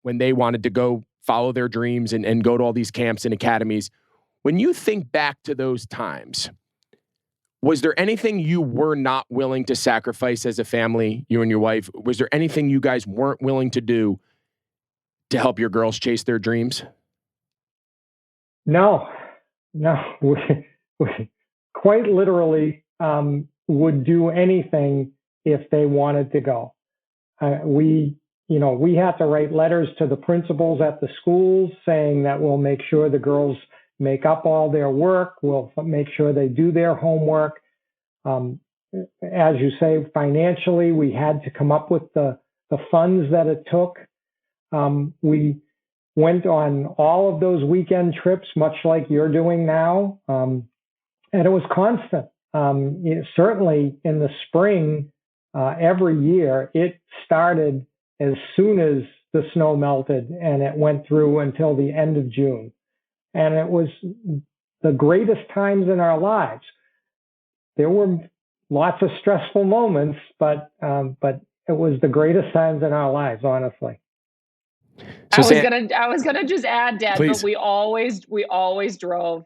when they wanted to go follow their dreams and go to all these camps and academies. When you think back to those times, was there anything you were not willing to sacrifice as a family, you and your wife? Was there anything you guys weren't willing to do to help your girls chase their dreams? No. We quite literally would do anything if they wanted to go. We had to write letters to the principals at the schools saying that we'll make sure the girls make up all their work. We'll make sure they do their homework. As you say, financially, we had to come up with the funds that it took. We went on all of those weekend trips, much like you're doing now. And it was constant. Certainly in the spring, every year, it started as soon as the snow melted and it went through until the end of June. And it was the greatest times in our lives. There were lots of stressful moments, but it was the greatest times in our lives, honestly. I was gonna just add, Dad, Please. but we always drove.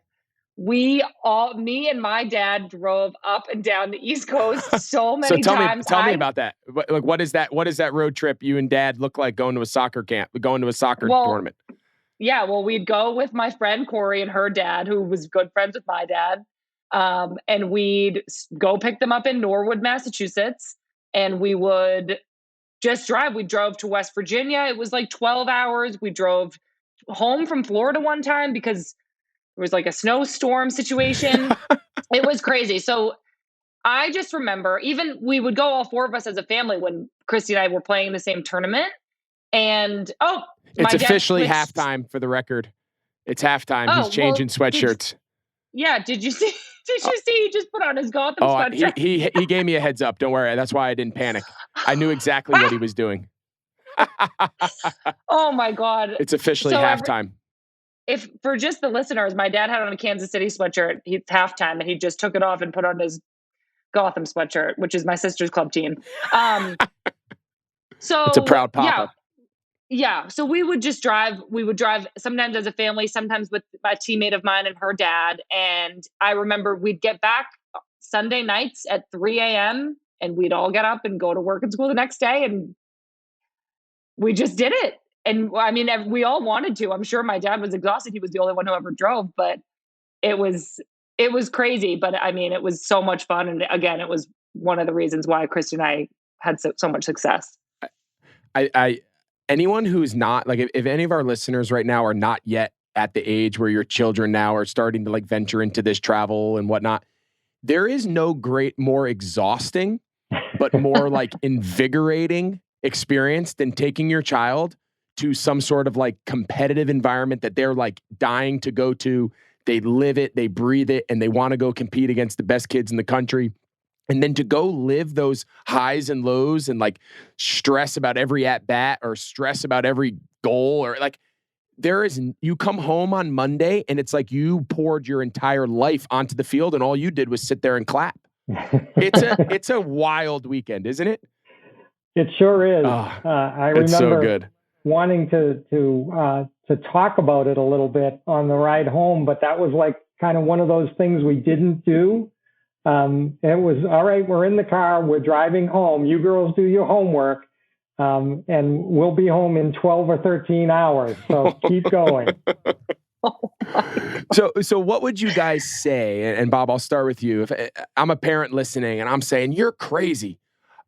Me and my dad drove up and down the East Coast so many times. Tell me about that. What is that road trip you and Dad look like going to a soccer camp, going to a soccer tournament? Yeah, well, we'd go with my friend Corey and her dad, who was good friends with my dad. And we'd go pick them up in Norwood, Massachusetts, and we would just drive. We drove to West Virginia. It was like 12 hours. We drove home from Florida one time because it was like a snowstorm situation. It was crazy. So I just remember we would go all four of us as a family when Kristie and I were playing the same tournament. And it's officially halftime for the record. It's halftime. He's changing sweatshirts. Did you see? Did you see? He just put on his Gotham sweatshirt. He gave me a heads up. Don't worry. That's why I didn't panic. I knew exactly what he was doing. Oh my God! It's officially halftime. If for just the listeners, my dad had on a Kansas City sweatshirt. It's halftime, and he just took it off and put on his Gotham sweatshirt, which is my sister's club team. So it's a proud papa. Yeah. So we would just drive. We would drive sometimes as a family, sometimes with a teammate of mine and her dad. And I remember we'd get back Sunday nights at 3 a.m. and we'd all get up and go to work and school the next day. And we just did it. And I mean, we all wanted to. I'm sure my dad was exhausted. He was the only one who ever drove, but it was crazy. But I mean, it was so much fun. And again, it was one of the reasons why Kristie and I had so much success. Anyone who's not like, if any of our listeners right now are not yet at the age where your children now are starting to like venture into this travel and whatnot, there is no more exhausting, but more like invigorating experience than taking your child to some sort of like competitive environment that they're like dying to go to. They live it, they breathe it, and they want to go compete against the best kids in the country. And then to go live those highs and lows and like stress about every at bat or stress about every goal or like you come home on Monday and it's like you poured your entire life onto the field and all you did was sit there and clap. It's a wild weekend, isn't it? It sure is. I remember so good. Wanting to talk about it a little bit on the ride home, but that was like kind of one of those things we didn't do. It was, all right, we're in the car, we're driving home, you girls do your homework, and we'll be home in 12 or 13 hours. So keep going. So what would you guys say? And Bob, I'll start with you. If I'm a parent listening and I'm saying, you're crazy.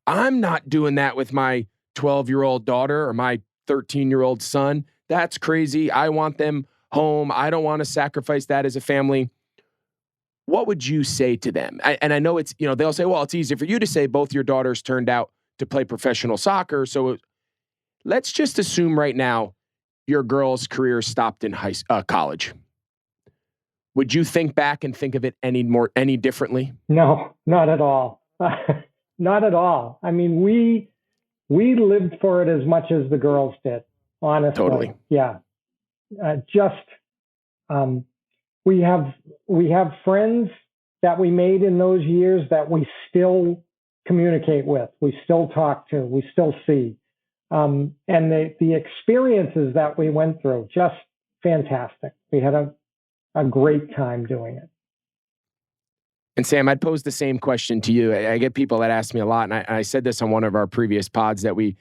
I'm not doing that with my 12-year-old daughter or my 13-year-old son. That's crazy. I want them home. I don't want to sacrifice that as a family. What would you say to them? And I know it's, they'll say, well, it's easy for you to say both your daughters turned out to play professional soccer. So let's just assume right now your girl's career stopped in college. Would you think back and think of it any differently? No, not at all. Not at all. I mean, we lived for it as much as the girls did, honestly. Totally. Yeah. we have friends that we made in those years that we still communicate with, we still talk to, we still see. And the experiences that we went through, just fantastic. We had a great time doing it. And Sam, I'd pose the same question to you. I get people that ask me a lot, and I said this on one of our previous pods that we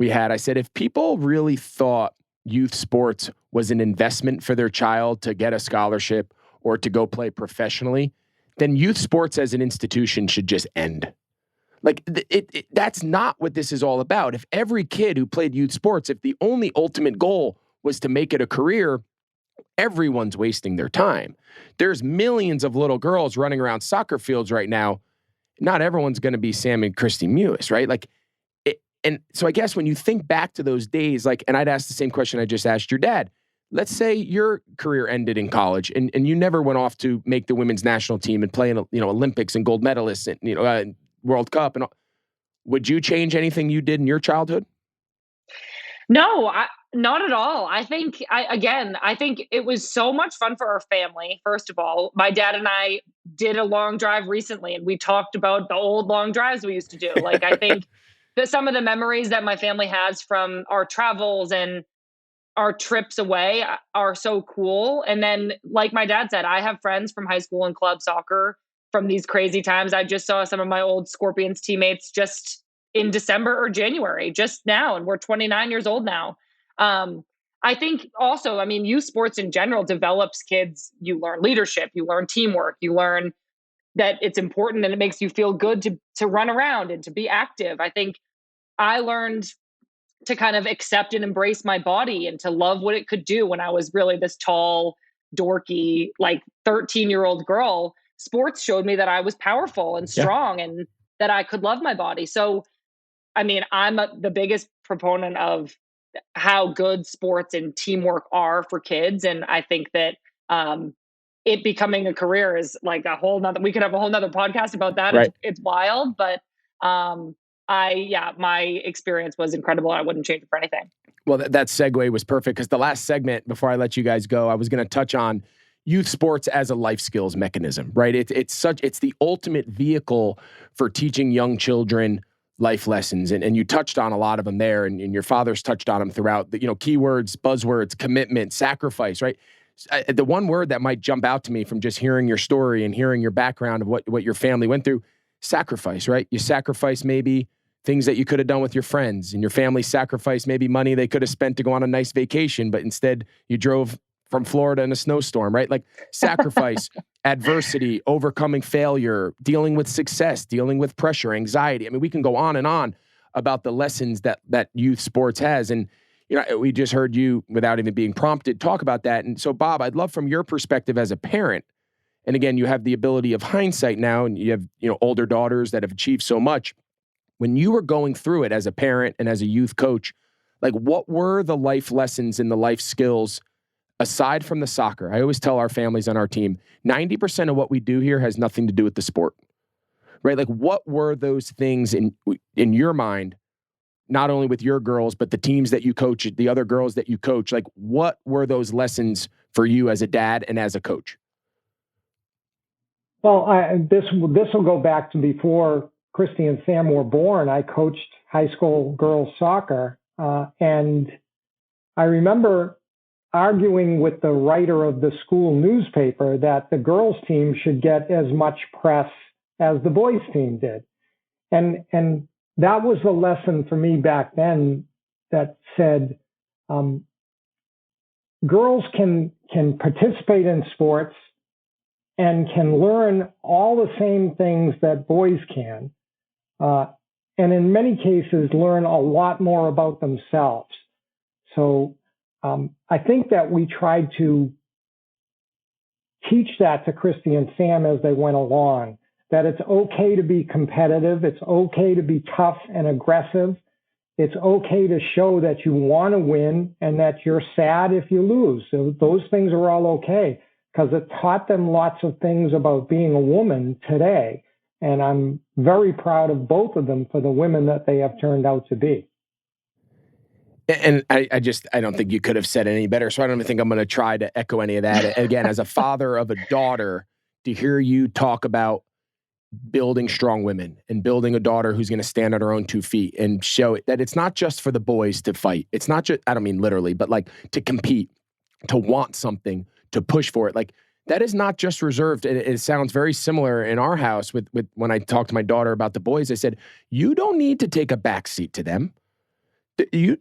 had. I said, if people really thought youth sports was an investment for their child to get a scholarship or to go play professionally, then youth sports as an institution should just end. Like, that's not what this is all about. If every kid who played youth sports, if the only ultimate goal was to make it a career, everyone's wasting their time. There's millions of little girls running around soccer fields right now. Not everyone's going to be Sam and Kristie Mewis, right? And so I guess when you think back to those days, and I'd ask the same question I just asked your dad. Let's say your career ended in college and you never went off to make the women's national team and play in, Olympics and gold medalists and, World Cup. And would you change anything you did in your childhood? No, not at all. I think it was so much fun for our family. First of all, my dad and I did a long drive recently, and we talked about the old long drives we used to do. I think that some of the memories that my family has from our travels and our trips away are so cool. And then, like my dad said, I have friends from high school and club soccer from these crazy times. I just saw some of my old Scorpions teammates just in December or January, just now, and we're 29 years old now. I think also, youth sports in general develops kids. You learn leadership, you learn teamwork, you learn that it's important and it makes you feel good to run around and to be active. I think I learned to kind of accept and embrace my body and to love what it could do when I was really this tall, dorky, 13-year-old girl. Sports showed me that I was powerful and strong and that I could love my body. So, I'm the biggest proponent of how good sports and teamwork are for kids. And I think that it becoming a career is we could have a whole nother podcast about that. Right. It's wild, but my experience was incredible. I wouldn't change it for anything. Well, that segue was perfect because the last segment before I let you guys go, I was going to touch on youth sports as a life skills mechanism, right? It's the ultimate vehicle for teaching young children life lessons. And you touched on a lot of them there, and your father's touched on them throughout the, keywords, buzzwords, commitment, sacrifice, right? The one word that might jump out to me from just hearing your story and hearing your background of what your family went through, sacrifice, right? You sacrifice maybe things that you could have done with your friends, and your family sacrificed maybe money they could have spent to go on a nice vacation, but instead you drove from Florida in a snowstorm, right? Sacrifice, adversity, overcoming failure, dealing with success, dealing with pressure, anxiety. We can go on and on about the lessons that youth sports has. And, we just heard you, without even being prompted, talk about that. And so, Bob, I'd love from your perspective as a parent, and again, you have the ability of hindsight now, and you have, older daughters that have achieved so much. When you were going through it as a parent and as a youth coach, what were the life lessons and the life skills aside from the soccer? I always tell our families on our team, 90% of what we do here has nothing to do with the sport, right? What were those things in your mind, not only with your girls, but the teams that you coach, the other girls that you coach? What were those lessons for you as a dad and as a coach? Well, this will go back to before Kristie and Sam were born. I coached high school girls soccer, and I remember arguing with the writer of the school newspaper that the girls' team should get as much press as the boys' team did. And that was the lesson for me back then that said, girls can participate in sports and can learn all the same things that boys can. And in many cases, learn a lot more about themselves. So I think that we tried to teach that to Kristie and Sam as they went along, that it's okay to be competitive. It's okay to be tough and aggressive. It's okay to show that you want to win and that you're sad if you lose. So those things are all okay, because it taught them lots of things about being a woman today. And I'm very proud of both of them for the women that they have turned out to be. And I don't think you could have said it any better. So I don't even think I'm going to try to echo any of that. Again, as a father of a daughter, to hear you talk about building strong women and building a daughter who's going to stand on her own 2 feet and show it that it's not just for the boys to fight. It's not just, I don't mean literally, but like to compete, to want something, to push for it. Like that is not just reserved. It sounds very similar in our house with when I talked to my daughter about the boys. I said, you don't need to take a backseat to them. You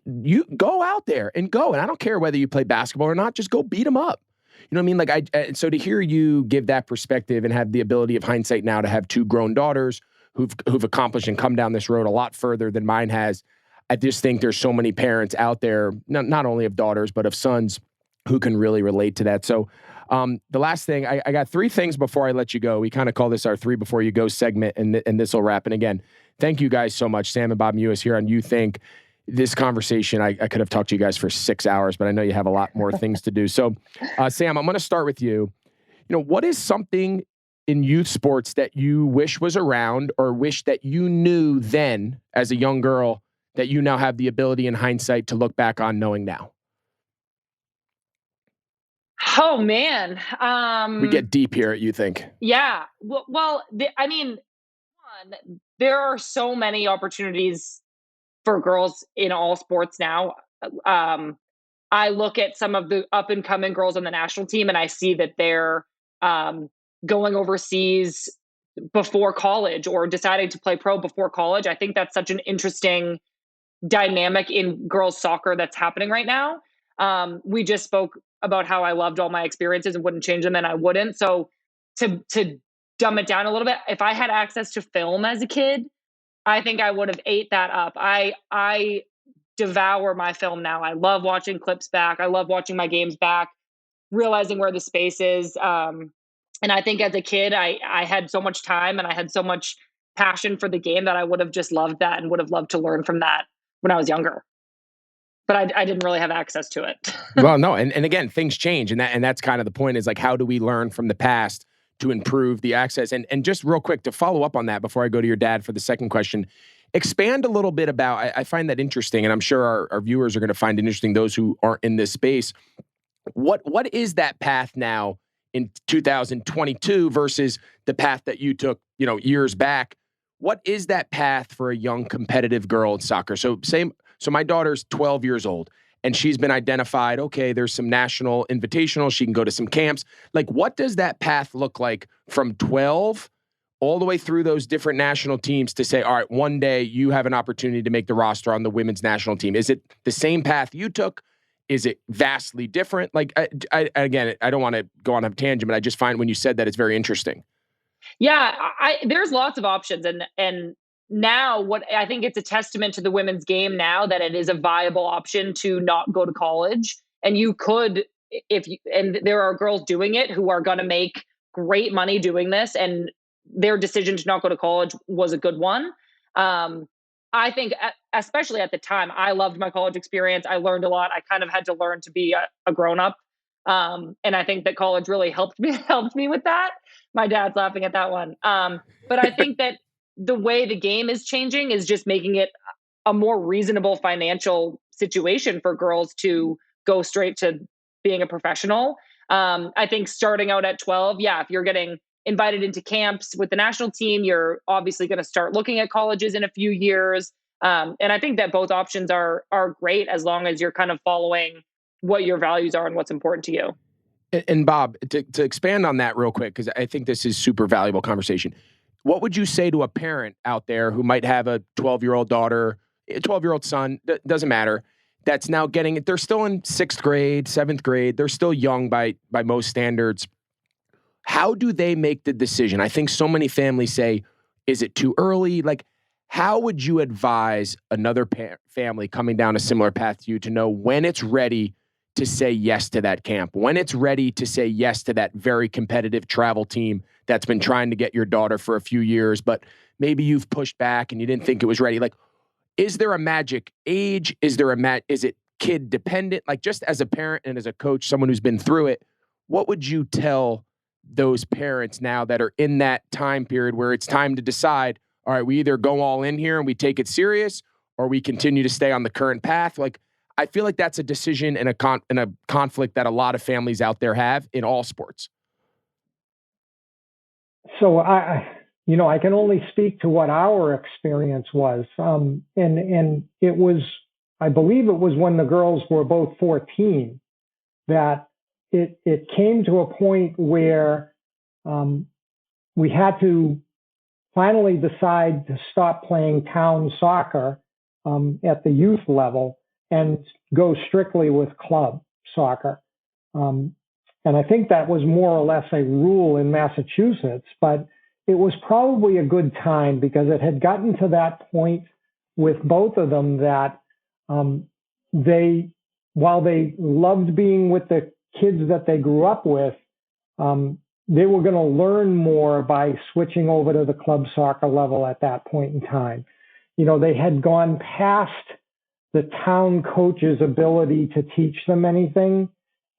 go out there and go. And I don't care whether you play basketball or not, just go beat them up. You know what I mean? Like so to hear you give that perspective and have the ability of hindsight now to have 2 grown daughters who've accomplished and come down this road a lot further than mine has. I just think there's so many parents out there, not only of daughters, but of sons who can really relate to that. So the last thing, I got 3 things before I let you go. We kind of call this our 3 before you go segment, and this will wrap. And again, thank you guys so much. Sam and Bob Mewis here on You Think. This conversation, I could have talked to you guys for 6 hours, but I know you have a lot more things to do. So, Sam, I'm going to start with you. You know, what is something in youth sports that you wish was around or wish that you knew then as a young girl that you now have the ability in hindsight to look back on knowing now? Oh, man. We get deep here, you think? Yeah. Well, I mean, there are so many opportunities for girls in all sports now. I look at some of the up and coming girls on the national team and I see that they're going overseas before college or deciding to play pro before college. I think that's such an interesting dynamic in girls soccer that's happening right now. We just spoke about how I loved all my experiences and wouldn't change them, and I wouldn't. So to dumb it down a little bit, if I had access to film as a kid, I think I would have ate that up. I devour my film now. I love watching clips back. I love watching my games back, realizing where the space is. And I think as a kid, I had so much time and I had so much passion for the game that I would have just loved that and would have loved to learn from that when I was younger. But I didn't really have access to it. Well, no. And again, things change. And that's kind of the point is like, how do we learn from the past to improve the access? And just real quick to follow up on that before I go to your dad for the second question, expand a little bit about, I find that interesting, and I'm sure our viewers are going to find it interesting, those who aren't in this space. What is that path now in 2022 versus the path that you took, years back? What is that path for a young competitive girl in soccer? So my daughter's 12 years old. And she's been identified, okay, there's some national invitationals. She can go to some camps. Like, what does that path look like from 12 all the way through those different national teams to say, all right, one day you have an opportunity to make the roster on the women's national team? Is it the same path you took? Is it vastly different? Like, again, I don't want to go on a tangent, but I just find when you said that, it's very interesting. Yeah, there's lots of options. And now what I think it's a testament to the women's game now that it is a viable option to not go to college. And you could, and there are girls doing it who are going to make great money doing this. And their decision to not go to college was a good one. I think, especially at the time, I loved my college experience. I learned a lot. I kind of had to learn to be a grown up. And I think that college really helped me with that. My dad's laughing at that one. But I think that the way the game is changing is just making it a more reasonable financial situation for girls to go straight to being a professional. I think starting out at 12, if you're getting invited into camps with the national team, you're obviously going to start looking at colleges in a few years. And I think that both options are great as long as you're kind of following what your values are and what's important to you. And Bob, to expand on that real quick, because I think this is super valuable conversation. What would you say to a parent out there who might have a 12-year-old daughter, a 12-year-old son, doesn't matter, that's now getting it? They're still in 6th grade, 7th grade. They're still young by most standards. How do they make the decision? I think so many families say, is it too early? Like, how would you advise another family coming down a similar path to you to know when it's ready to say yes to that camp, when it's ready to say yes to that very competitive travel team that's been trying to get your daughter for a few years, but maybe you've pushed back and you didn't think it was ready? Like, is there a magic age? Is it kid dependent? Like, just as a parent and as a coach, someone who's been through it, what would you tell those parents now that are in that time period where it's time to decide, all right, we either go all in here and we take it serious or we continue to stay on the current path? Like, I feel like that's a decision and a conflict that a lot of families out there have in all sports. So I can only speak to what our experience was. And it was, I believe it was when the girls were both 14 that it came to a point where we had to finally decide to stop playing town soccer at the youth level and go strictly with club soccer. And I think that was more or less a rule in Massachusetts, but it was probably a good time because it had gotten to that point with both of them that while they loved being with the kids that they grew up with, they were going to learn more by switching over to the club soccer level at that point in time. They had gone past the town coach's ability to teach them anything.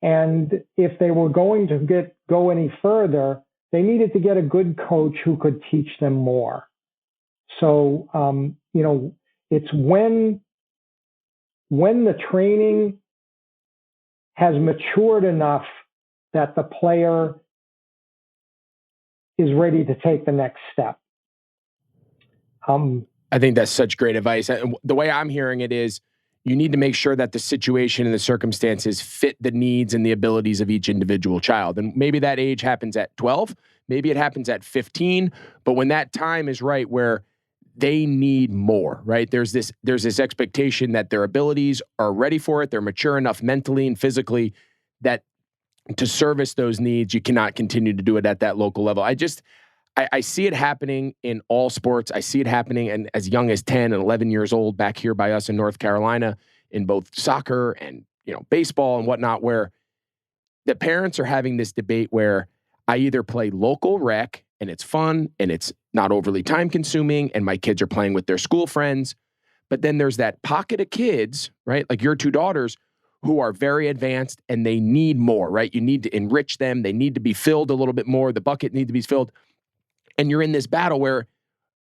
And if they were going to go any further, they needed to get a good coach who could teach them more. So, it's when the training has matured enough that the player is ready to take the next step. I think that's such great advice. The way I'm hearing it is you need to make sure that the situation and the circumstances fit the needs and the abilities of each individual child. And maybe that age happens at 12, maybe it happens at 15, but when that time is right where they need more, right? There's this expectation that their abilities are ready for it. They're mature enough mentally and physically that to service those needs, you cannot continue to do it at that local level. I see it happening in all sports. I see it happening and as young as 10 and 11 years old back here by us in North Carolina in both soccer and, baseball and whatnot, where the parents are having this debate where I either play local rec and it's fun and it's not overly time consuming and my kids are playing with their school friends. But then there's that pocket of kids, right? Like your two daughters who are very advanced and they need more, right? You need to enrich them. They need to be filled a little bit more. The bucket needs to be filled. And you're in this battle where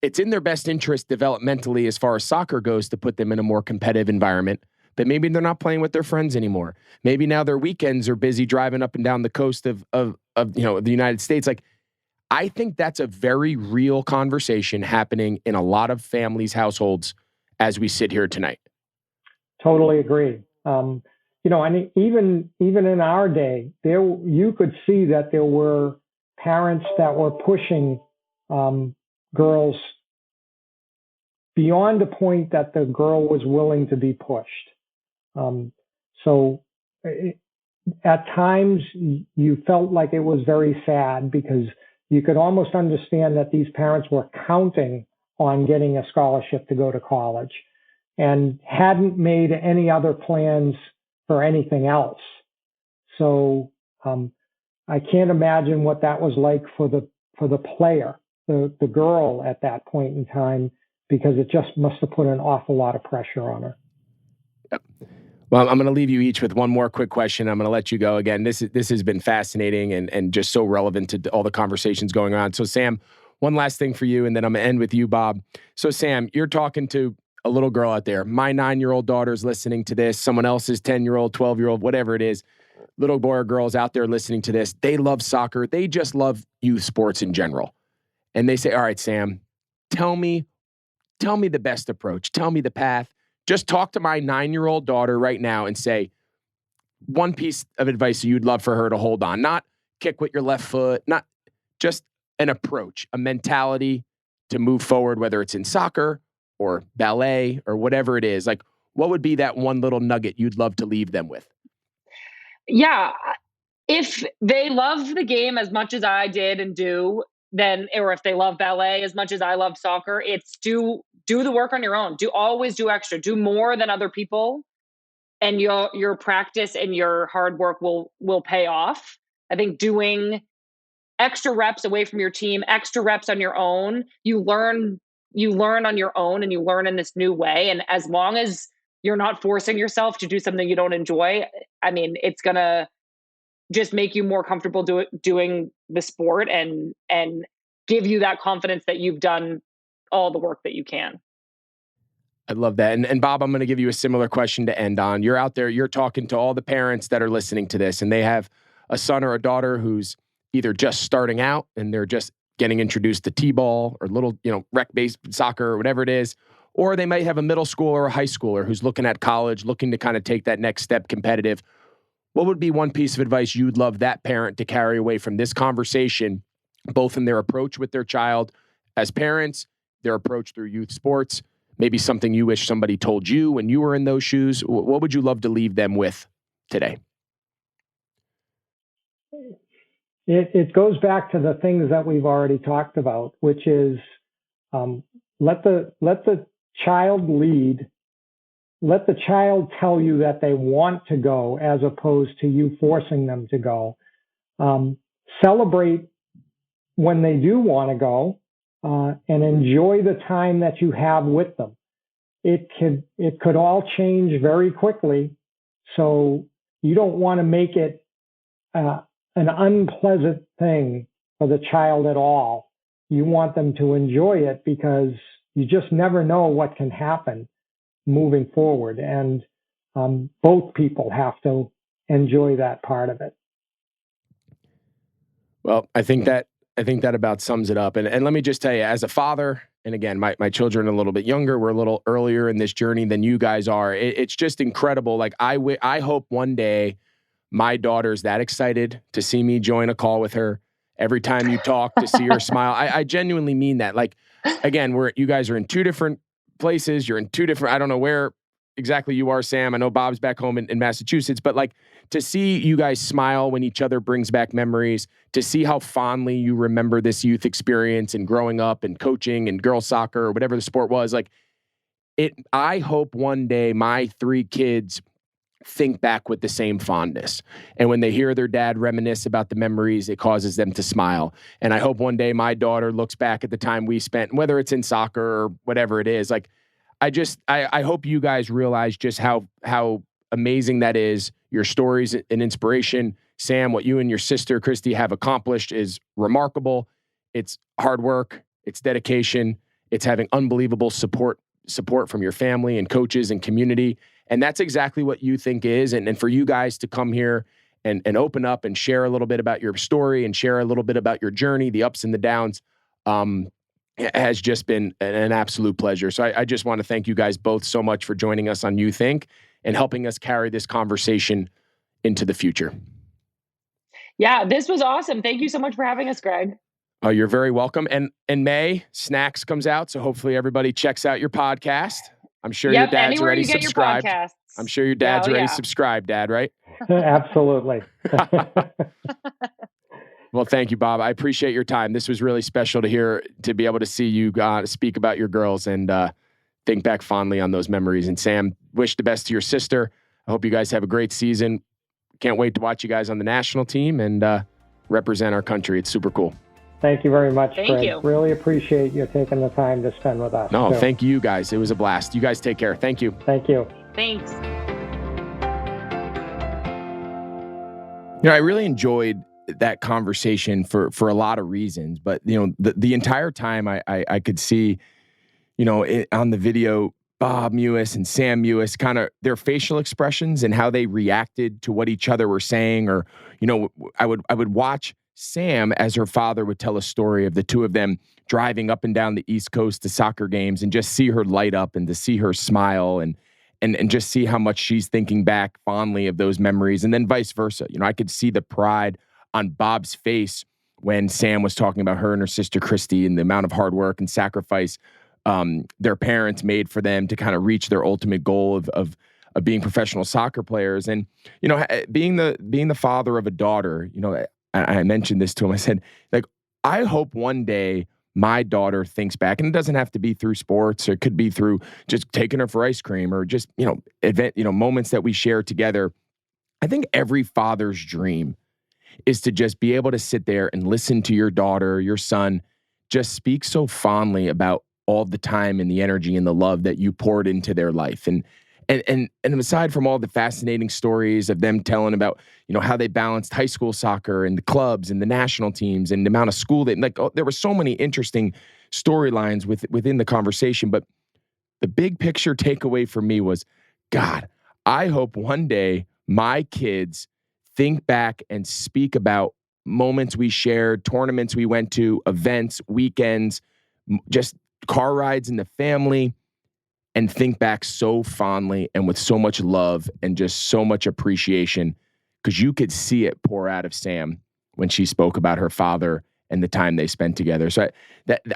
it's in their best interest developmentally as far as soccer goes to put them in a more competitive environment. But maybe they're not playing with their friends anymore. Maybe now their weekends are busy driving up and down the coast of the United States. Like, I think that's a very real conversation happening in a lot of families' households as we sit here tonight. Totally agree. And even in our day, you could see that there were parents that were pushing girls beyond the point that the girl was willing to be pushed. At times you felt like it was very sad because you could almost understand that these parents were counting on getting a scholarship to go to college and hadn't made any other plans for anything else. So I can't imagine what that was like for the player, the girl at that point in time, because it just must have put an awful lot of pressure on her. Yep. Well, I'm going to leave you each with one more quick question. I'm going to let you go. Again, this has been fascinating and just so relevant to all the conversations going on. So, Sam, one last thing for you, and then I'm going to end with you, Bob. So, Sam, you're talking to a little girl out there. My 9-year-old daughter's listening to this. Someone else's 10-year-old, 12-year-old, whatever it is. Little boy or girls out there listening to this. They love soccer. They just love youth sports in general. And they say, all right, Sam, tell me the best approach. Tell me the path. Just talk to my 9-year-old daughter right now and say one piece of advice you'd love for her to hold on. Not kick with your left foot, not just an approach, a mentality to move forward, whether it's in soccer or ballet or whatever it is. Like, what would be that one little nugget you'd love to leave them with? Yeah. If they love the game as much as I did and do, then, or if they love ballet as much as I love soccer, it's do the work on your own. Always do extra, do more than other people. And your practice and your hard work will pay off. I think doing extra reps away from your team, extra reps on your own, you learn on your own and you learn in this new way. And as long as you're not forcing yourself to do something you don't enjoy, I mean, it's going to just make you more comfortable doing the sport and give you that confidence that you've done all the work that you can. I love that. And Bob, I'm going to give you a similar question to end on. You're out there, you're talking to all the parents that are listening to this, and they have a son or a daughter who's either just starting out and they're just getting introduced to t-ball or little, rec-based soccer or whatever it is, or they might have a middle schooler or a high schooler who's looking at college, looking to kind of take that next step competitive. What would be one piece of advice you'd love that parent to carry away from this conversation, both in their approach with their child as parents, their approach through youth sports, maybe something you wish somebody told you when you were in those shoes? What would you love to leave them with today? It goes back to the things that we've already talked about, which is let the child lead. Let the child tell you that they want to go as opposed to you forcing them to go. Celebrate when they do want to go and enjoy the time that you have with them. It could all change very quickly. So you don't want to make it an unpleasant thing for the child at all. You want them to enjoy it because you just never know what can happen moving forward. And both people have to enjoy that part of it. Well, I think that about sums it up. And let me just tell you, as a father, and again, my children are a little bit younger, we're a little earlier in this journey than you guys are. It's just incredible. Like I hope one day my daughter's that excited to see me join a call with her every time you talk, to see her smile. I genuinely mean that. Like, again, you guys are in two different places. You're in two different, I don't know where exactly you are, Sam. I know Bob's back home in Massachusetts, but like to see you guys smile when each other brings back memories, to see how fondly you remember this youth experience and growing up and coaching and girls soccer or whatever the sport was, like I hope one day my 3 kids think back with the same fondness. And when they hear their dad reminisce about the memories, it causes them to smile. And I hope one day my daughter looks back at the time we spent, whether it's in soccer or whatever it is. Like, I hope you guys realize just how amazing that is. Your stories and inspiration. Sam, what you and your sister, Kristie, have accomplished is remarkable. It's hard work. It's dedication. It's having unbelievable support from your family and coaches and community. And that's exactly what you think is. And for you guys to come here and open up and share a little bit about your story and share a little bit about your journey, the ups and the downs, has just been an absolute pleasure. So I just want to thank you guys both so much for joining us on You Think and helping us carry this conversation into the future. Yeah, this was awesome. Thank you so much for having us, Greg. Oh, you're very welcome. And in May, Snacks comes out. So hopefully everybody checks out your podcast. I'm sure your dad's already subscribed. I'm sure your dad's already subscribed, Dad, right? Absolutely. Well, thank you, Bob. I appreciate your time. This was really special to be able to see you speak about your girls and think back fondly on those memories. And Sam, wish the best to your sister. I hope you guys have a great season. Can't wait to watch you guys on the national team and represent our country. It's super cool. Thank you very much, Greg. Thank you. Really appreciate you taking the time to spend with us. No, thank you guys. It was a blast. You guys take care. Thank you. Thank you. Thanks. I really enjoyed that conversation for a lot of reasons, but the entire time I could see, on the video, Bob Mewis and Sam Mewis, kind of their facial expressions and how they reacted to what each other were saying. Or, I would watch Sam as her father would tell a story of the two of them driving up and down the East Coast to soccer games and just see her light up and to see her smile and just see how much she's thinking back fondly of those memories. And then vice versa. I could see the pride on Bob's face when Sam was talking about her and her sister Kristie and the amount of hard work and sacrifice their parents made for them to kind of reach their ultimate goal of being professional soccer players. And being the father of a daughter, I mentioned this to him. I said, like, I hope one day my daughter thinks back, and it doesn't have to be through sports, or it could be through just taking her for ice cream, or just moments that we share together. I think every father's dream is to just be able to sit there and listen to your daughter, your son, just speak so fondly about all the time and the energy and the love that you poured into their life. And aside from all the fascinating stories of them telling about, how they balanced high school soccer and the clubs and the national teams and the amount of school there were so many interesting storylines within the conversation. But the big picture takeaway for me was, God, I hope one day my kids think back and speak about moments we shared, tournaments we went to, events, weekends, just car rides in the family, and think back so fondly and with so much love and just so much appreciation, because you could see it pour out of Sam when she spoke about her father and the time they spent together. So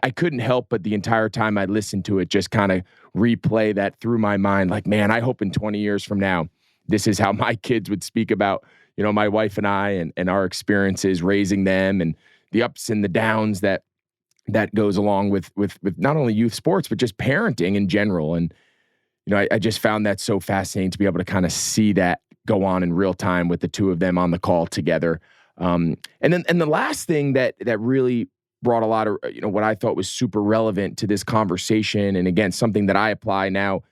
I couldn't help but the entire time I listened to it, just kind of replay that through my mind. Like, man, I hope in 20 years from now, this is how my kids would speak about, my wife and I and our experiences raising them and the ups and the downs that goes along with not only youth sports, but just parenting in general. And, I just found that so fascinating to be able to kind of see that go on in real time with the two of them on the call together. And the last thing that really brought a lot of, what I thought was super relevant to this conversation. And again, something that I apply now,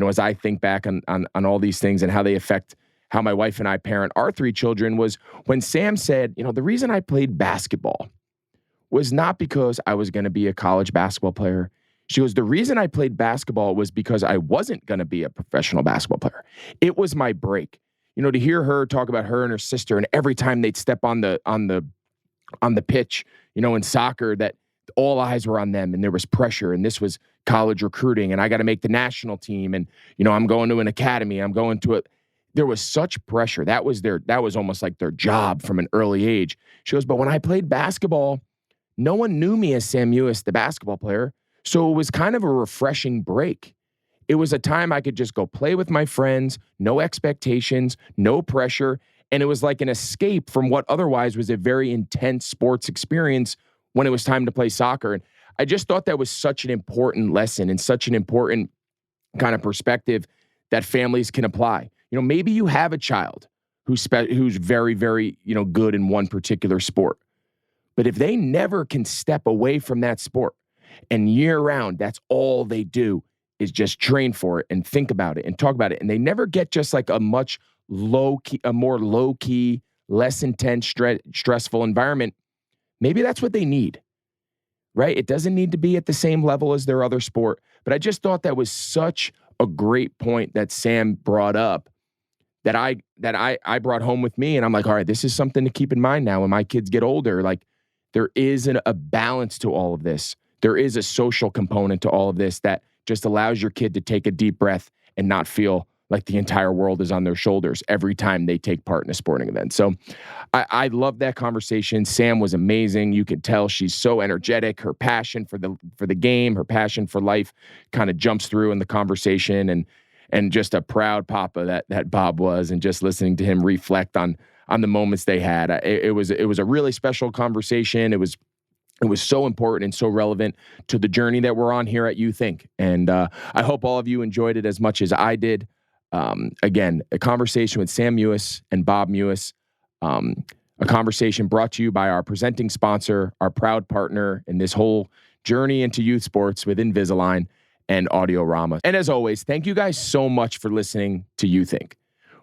as I think back on all these things and how they affect how my wife and I parent our 3 children, was when Sam said, the reason I played basketball was not because I was going to be a college basketball player. She goes, the reason I played basketball was because I wasn't going to be a professional basketball player. It was my break. To hear her talk about her and her sister, and every time they'd step on the pitch, in soccer, that all eyes were on them and there was pressure, and this was college recruiting, and I got to make the national team, and I'm going to an academy, I'm going to it. There was such pressure. That was almost like their job from an early age. She goes, but when I played basketball, no one knew me as Sam Mewis, the basketball player. So it was kind of a refreshing break. It was a time I could just go play with my friends, no expectations, no pressure. And it was like an escape from what otherwise was a very intense sports experience when it was time to play soccer. And I just thought that was such an important lesson and such an important kind of perspective that families can apply. Maybe you have a child who's very, very, good in one particular sport. But if they never can step away from that sport, and year round, that's all they do is just train for it and think about it and talk about it. And they never get just like a more low key, less intense, stressful environment. Maybe that's what they need, right? It doesn't need to be at the same level as their other sport. But I just thought that was such a great point that Sam brought up that I brought home with me. And I'm like, all right, this is something to keep in mind now when my kids get older. Like, there is a balance to all of this. There is a social component to all of this that just allows your kid to take a deep breath and not feel like the entire world is on their shoulders every time they take part in a sporting event. So I love that conversation. Sam was amazing. You could tell she's so energetic. Her passion for the game, her passion for life kind of jumps through in the conversation, and just a proud papa that Bob was, and just listening to him reflect on the moments they had. It was a really special conversation. It was so important and so relevant to the journey that we're on here at You Think. And I hope all of you enjoyed it as much as I did. Again, a conversation with Sam Mewis and Bob Mewis, a conversation brought to you by our presenting sponsor, our proud partner in this whole journey into youth sports with Invisalign and Audiorama. And as always, thank you guys so much for listening to You Think.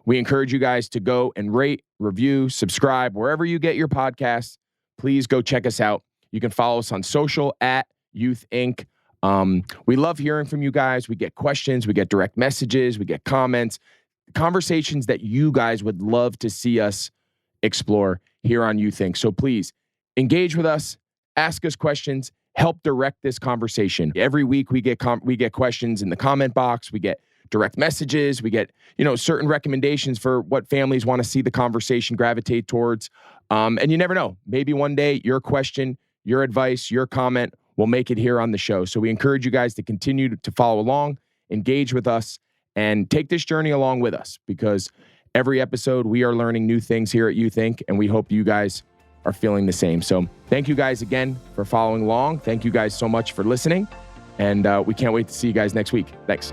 We encourage you guys to go and rate, review, subscribe, wherever you get your podcasts. Please go check us out. You can follow us on social at Youth Inc. We love hearing from you guys. We get questions, we get direct messages, we get comments, conversations that you guys would love to see us explore here on You Think. So please engage with us, ask us questions, help direct this conversation. Every week we get questions in the comment box. We get direct messages. We get, certain recommendations for what families want to see the conversation gravitate towards. And you never know, maybe one day your question, your advice, your comment will make it here on the show. So we encourage you guys to continue to follow along, engage with us, and take this journey along with us, because every episode we are learning new things here at You Think, and we hope you guys are feeling the same. So thank you guys again for following along. Thank you guys so much for listening, and we can't wait to see you guys next week. Thanks.